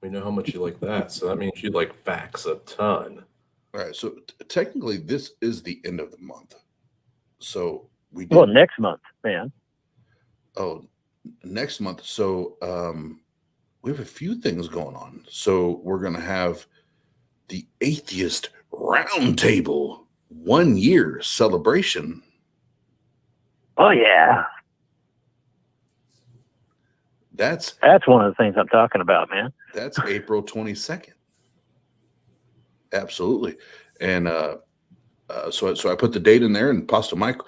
[SPEAKER 5] We know how much you like that, so that means you like facts a ton.
[SPEAKER 2] All right. So technically, this is the end of the month. So we did.
[SPEAKER 9] Well, next month, man.
[SPEAKER 2] Oh, next month. So we have a few things going on. So we're going to have the Atheist Roundtable 1 year celebration.
[SPEAKER 9] Oh, yeah.
[SPEAKER 2] That's
[SPEAKER 9] one of the things I'm talking about, man.
[SPEAKER 2] That's April 22nd. Absolutely. And so I put the date in there, and Pastor Mike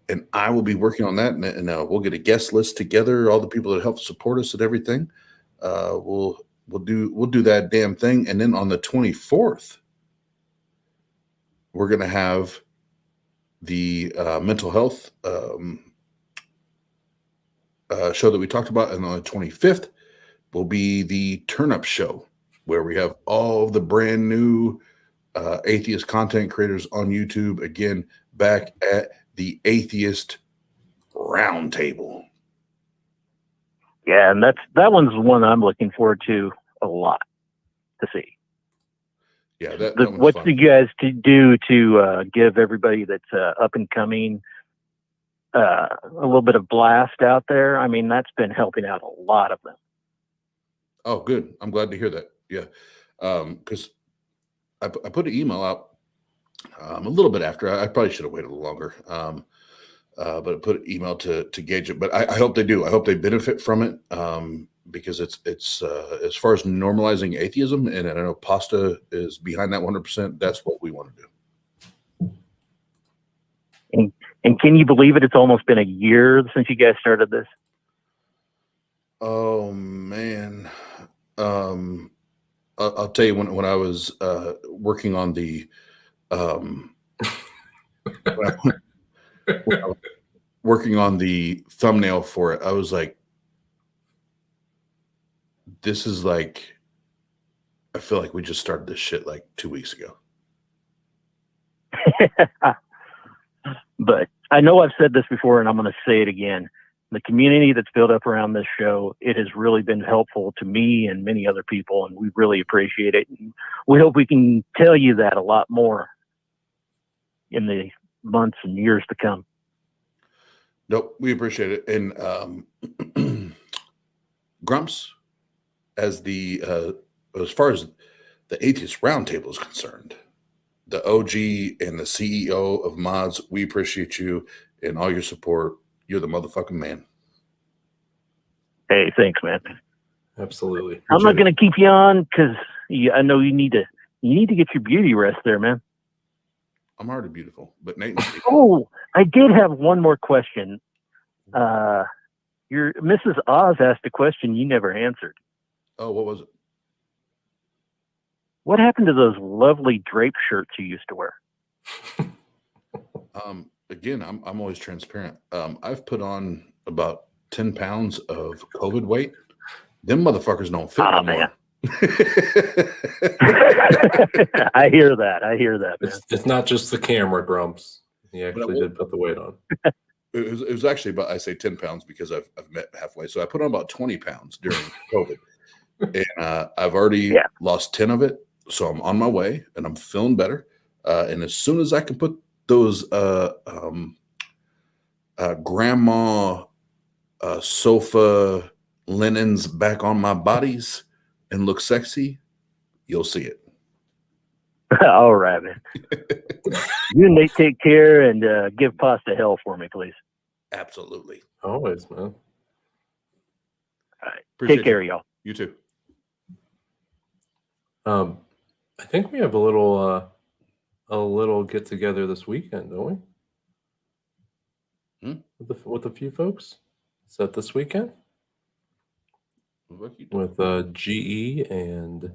[SPEAKER 2] and I will be working on that, and we'll get a guest list together, all the people that help support us and everything. We'll do that damn thing. And then on the 24th, we're going to have the mental health show that we talked about. And on the 25th will be the Turn Up Show, where we have all the brand new atheist content creators on YouTube, again, back at the Atheist Roundtable.
[SPEAKER 9] Yeah, and that one's the one I'm looking forward to a lot to see.
[SPEAKER 2] Yeah, that one's
[SPEAKER 9] what
[SPEAKER 2] fun.
[SPEAKER 9] do you guys do to give everybody that's up and coming a little bit of blast out there? I mean, that's been helping out a lot of them.
[SPEAKER 2] Oh, good. I'm glad to hear that. Yeah, because I put an email out a little bit after. I probably should have waited a little longer, but I put an email to gauge it. But I hope they do. I hope they benefit from it, because it's as far as normalizing atheism, and I know Pasta is behind that 100%. That's what we want to do.
[SPEAKER 9] And can you believe it? It's almost been a year since you guys started this.
[SPEAKER 2] Oh man, I'll tell you when I was working on the working on the thumbnail for it, I was like, this is like, I feel like we just started this shit like 2 weeks ago.
[SPEAKER 9] But I know I've said this before, and I'm going to say it again. The community that's built up around this show, it has really been helpful to me and many other people, and we really appreciate it. And we hope we can tell you that a lot more in the months and years to come.
[SPEAKER 2] Nope, we appreciate it. And Grumps, as far as the Atheist Roundtable is concerned, the OG and the CEO of Mods, we appreciate you and all your support. You're the motherfucking man.
[SPEAKER 9] Hey, thanks, man.
[SPEAKER 5] Absolutely.
[SPEAKER 9] I'm not going to keep you on because I know you need to get your beauty rest there, man.
[SPEAKER 2] I'm already beautiful, but Nate.
[SPEAKER 9] Oh, I did have one more question.
[SPEAKER 10] Your Mrs. Oz asked a question you never answered.
[SPEAKER 2] Oh, what was it?
[SPEAKER 10] What happened to those lovely drape shirts you used to wear?
[SPEAKER 2] Again, I'm always transparent. I've put on about 10 pounds of COVID weight. Them motherfuckers don't fit no more.
[SPEAKER 10] I hear that, man.
[SPEAKER 5] It's not just the camera, Grumps. He actually did put the weight on.
[SPEAKER 2] It was actually about, I say 10 pounds because I've met halfway. So I put on about 20 pounds during COVID. And I've already lost 10 of it. So I'm on my way and I'm feeling better. And as soon as I can put those grandma sofa linens back on my bodies and look sexy, you'll see it.
[SPEAKER 10] All right, man. You and Nate take care and give pasta hell for me, please.
[SPEAKER 2] Absolutely.
[SPEAKER 5] Always, man.
[SPEAKER 10] All right.
[SPEAKER 2] Appreciate
[SPEAKER 10] Take care, y'all.
[SPEAKER 2] You too.
[SPEAKER 5] I think we have a little get together this weekend, don't we? With a few folks. Is that this weekend? With GE and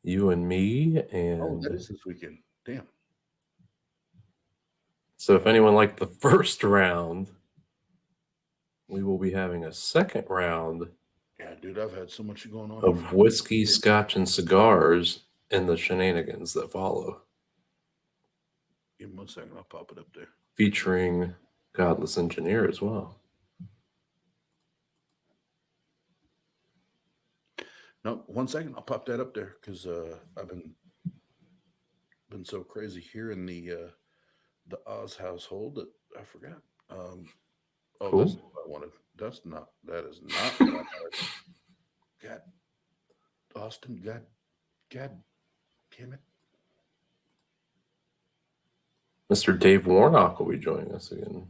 [SPEAKER 5] you and me, and
[SPEAKER 2] that is this weekend. Damn.
[SPEAKER 5] So if anyone liked the first round, we will be having a second round.
[SPEAKER 2] Yeah, dude, I've had so much going on
[SPEAKER 5] Of whiskey, scotch, and cigars, and the shenanigans that follow.
[SPEAKER 2] Give me 1 second, I'll pop it up there.
[SPEAKER 5] Featuring Godless Engineer as well.
[SPEAKER 2] No, 1 second, I'll pop that up there because I've been so crazy here in the Oz household that I forgot.
[SPEAKER 5] Cool.
[SPEAKER 2] That's what I wanted. That is not what I wanted. God, Austin, God damn it.
[SPEAKER 5] Mr. Dave Warnock will be joining us again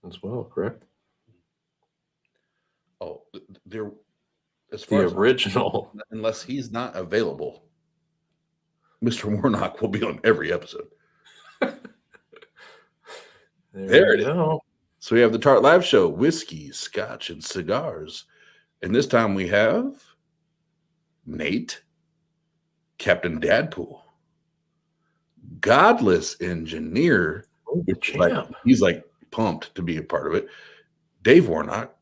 [SPEAKER 5] as well, correct?
[SPEAKER 2] Oh, there. As
[SPEAKER 5] far as original,
[SPEAKER 2] unless he's not available, Mr. Warnock will be on every episode. There it is. So we have the TART Live Show, whiskey, scotch, and cigars. And this time we have Nate, Captain Dadpool, Godless Engineer. He's like pumped to be a part of it. Dave Warnock,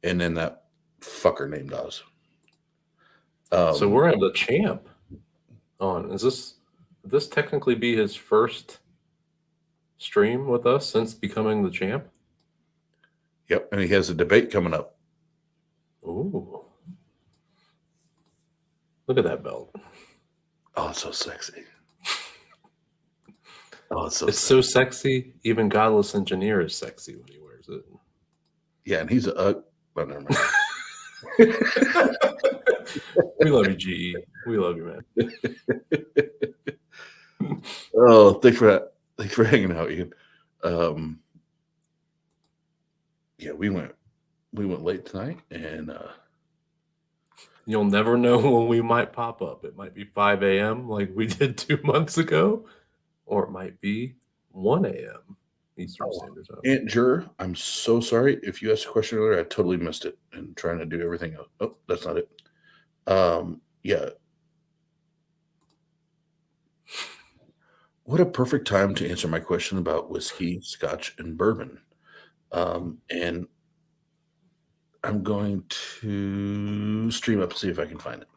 [SPEAKER 2] and then that fucker named Oz.
[SPEAKER 5] So we're gonna have the champ on. Would this technically be his first stream with us since becoming the champ?
[SPEAKER 2] Yep, and he has a debate coming up.
[SPEAKER 5] Ooh. Look at that belt.
[SPEAKER 2] Oh, it's so sexy.
[SPEAKER 5] It's so sexy. Even Godless Engineer is sexy when he wears it.
[SPEAKER 2] Yeah, and he's a well, never mind.
[SPEAKER 5] We love you, GE. We love you, man.
[SPEAKER 2] Oh, thanks for that. Thanks for hanging out, Ian. Yeah, we went late tonight, and
[SPEAKER 5] you'll never know when we might pop up. It might be 5 a.m. like we did 2 months ago, or it might be 1 a.m. Eastern Standard Time.
[SPEAKER 2] Aunt Jur, I'm so sorry. If you asked a question earlier, I totally missed it and trying to do everything else. Oh, that's not it. Yeah. What a perfect time to answer my question about whiskey, scotch, and bourbon. And I'm going to stream up and see if I can find it.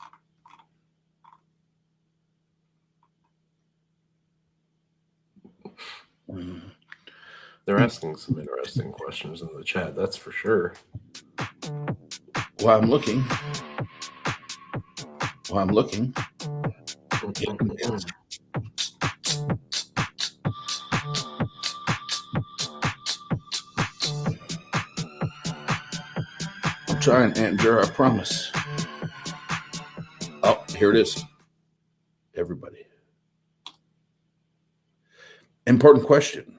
[SPEAKER 5] They're asking some interesting questions in the chat, that's for sure.
[SPEAKER 2] While I'm looking. I'm trying, Aunt Jur, I promise. Oh, here it is. Everybody. Important question.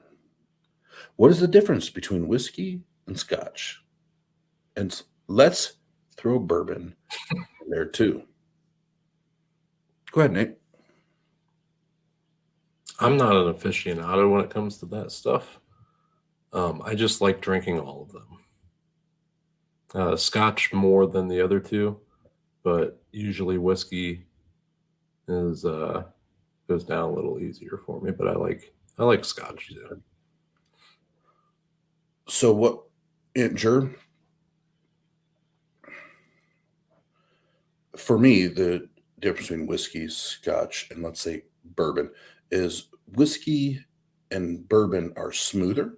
[SPEAKER 2] What is the difference between whiskey and scotch? And let's throw bourbon in there too. Go ahead, Nate.
[SPEAKER 5] I'm not an aficionado when it comes to that stuff. I just like drinking all of them. Scotch more than the other two, but usually whiskey is goes down a little easier for me. But I like Scotch too.
[SPEAKER 2] So what, Jer? For me, the difference between whiskey, Scotch, and let's say bourbon is whiskey and bourbon are smoother.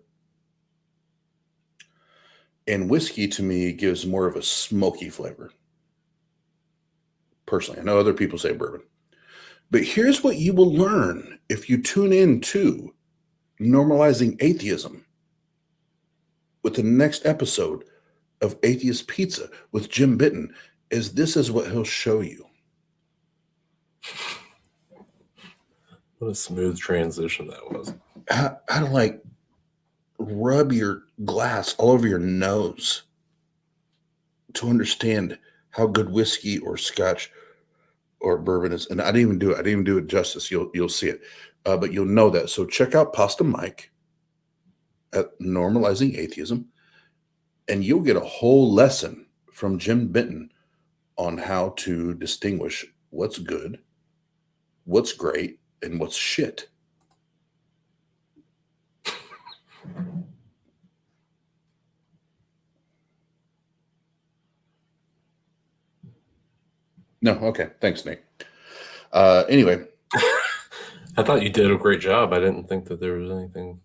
[SPEAKER 2] And whiskey to me gives more of a smoky flavor. Personally, I know other people say bourbon. But here's what you will learn if you tune in to Normalizing Atheism with the next episode of Atheist Pizza with Jim Bitton, is this is what he'll show you.
[SPEAKER 5] What a smooth transition that was.
[SPEAKER 2] How to like rub your glass all over your nose to understand how good whiskey or Scotch or bourbon is. And I didn't even do it. I didn't even do it justice. You'll see it, but you'll know that. So check out Pasta Mike at Normalizing Atheism, and you'll get a whole lesson from Jim Benton on how to distinguish what's good, what's great, and what's shit. No, okay. Thanks, Nate. Anyway.
[SPEAKER 5] I thought you did a great job. I didn't think that there was anything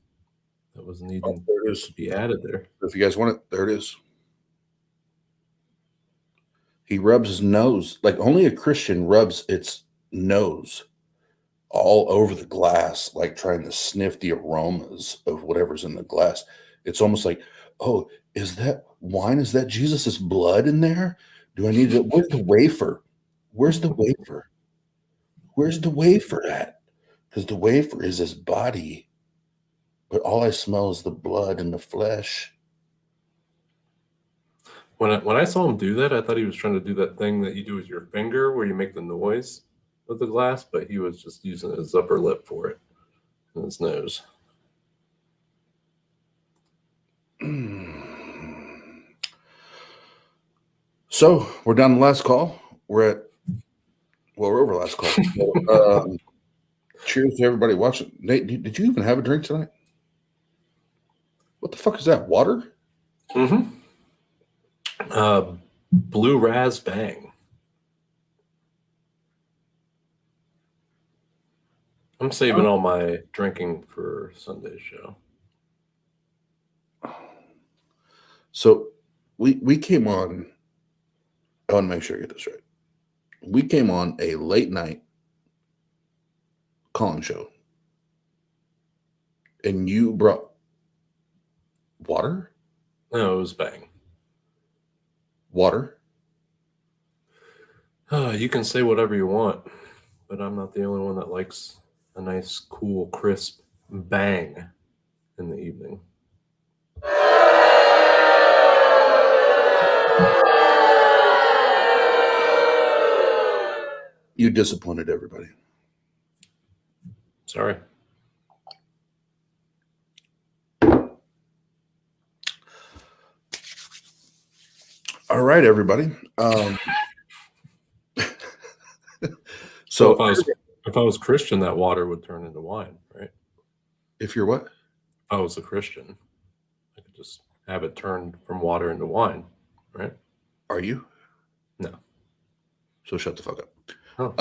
[SPEAKER 5] that was needing to be added there.
[SPEAKER 2] If you guys want it, there it is. He rubs his nose, like only a Christian rubs its nose all over the glass, like trying to sniff the aromas of whatever's in the glass. It's almost like, oh, is that wine? Is that Jesus's blood in there? Do I need to? Where's the wafer? Where's the wafer? Where's the wafer at? Because the wafer is his body, but all I smell is the blood and the flesh.
[SPEAKER 5] When I saw him do that, I thought he was trying to do that thing that you do with your finger where you make the noise with the glass, but he was just using his upper lip for it and his nose.
[SPEAKER 2] So we're down to the last call. We're over last call. Cheers to everybody watching. Nate, did you even have a drink tonight? What the fuck is that? Water?
[SPEAKER 5] Mm-hmm. Blue Raz Bang. I'm saving all my drinking for Sunday's show.
[SPEAKER 2] So we came on. I want to make sure I get this right. We came on a late night calling show, and you brought water?
[SPEAKER 5] No, it was Bang.
[SPEAKER 2] Water?
[SPEAKER 5] You can say whatever you want, but I'm not the only one that likes a nice, cool, crisp bang in the evening.
[SPEAKER 2] You disappointed everybody.
[SPEAKER 5] Sorry.
[SPEAKER 2] All right, everybody.
[SPEAKER 5] So if I was Christian, that water would turn into wine, right?
[SPEAKER 2] If you're what?
[SPEAKER 5] If I was a Christian, I could just have it turned from water into wine, right?
[SPEAKER 2] Are you?
[SPEAKER 5] No.
[SPEAKER 2] So shut the fuck up.
[SPEAKER 5] Oh.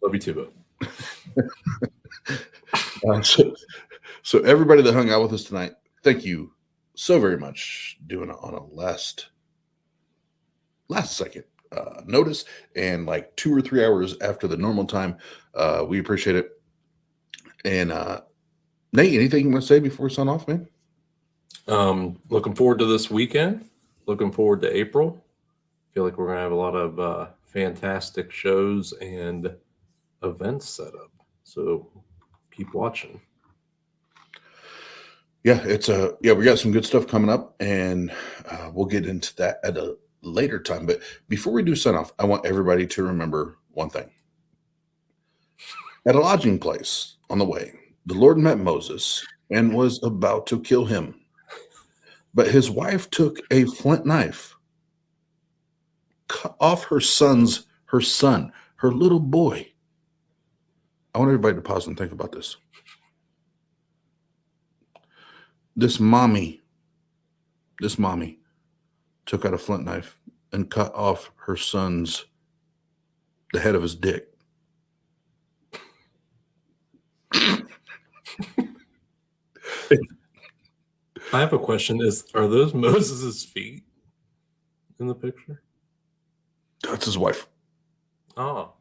[SPEAKER 5] Love you too, bud.
[SPEAKER 2] So everybody that hung out with us tonight, thank you so very much. Doing it on a last second notice and like 2 or 3 hours after the normal time. We appreciate it. And Nate, anything you want to say before we sign off, man?
[SPEAKER 5] Looking forward to this weekend. Looking forward to April. Feel like we're gonna have a lot of fantastic shows and events set up. So keep watching.
[SPEAKER 2] Yeah, we got some good stuff coming up, and we'll get into that at a later time. But before we do sign off, I want everybody to remember one thing. At a lodging place on the way, the Lord met Moses and was about to kill him. But his wife took a flint knife, cut off her son, her little boy. I want everybody to pause and think about this. This mommy took out a flint knife and cut off her son's, the head of his dick.
[SPEAKER 5] I have a question. Are those Moses's feet in the picture?
[SPEAKER 2] That's his wife.
[SPEAKER 5] Oh.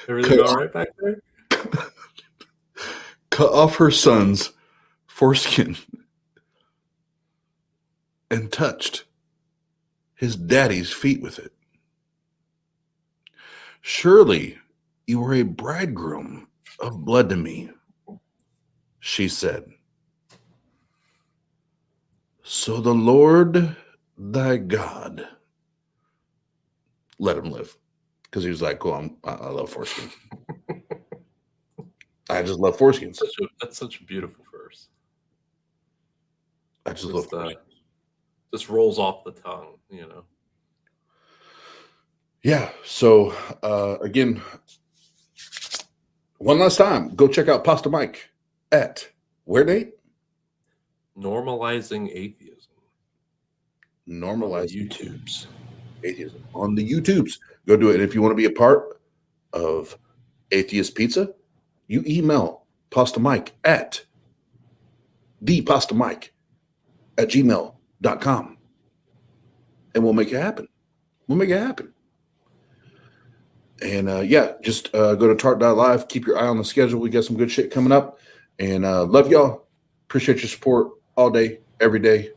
[SPEAKER 5] Everything all right back there?
[SPEAKER 2] Cut off her son's foreskin and touched his daddy's feet with it. Surely you are a bridegroom of blood to me, she said. So the Lord thy God let him live. Because he was like, cool, I love foreskins. I just love foreskins.
[SPEAKER 5] That's such a beautiful verse.
[SPEAKER 2] I just love foreskins.
[SPEAKER 5] Just rolls off the tongue, you know.
[SPEAKER 2] Yeah. So again, one last time, go check out Pasta Mike at where, Nate?
[SPEAKER 5] Normalizing atheism.
[SPEAKER 2] Normalizing
[SPEAKER 5] YouTubes.
[SPEAKER 2] Atheism on the YouTubes. Go do it. And if you want to be a part of Atheist Pizza, you email Pasta Mike at thepastamike@gmail.com. And we'll make it happen. And just go to TART.live. Keep your eye on the schedule. We got some good shit coming up. And love y'all. Appreciate your support all day, every day.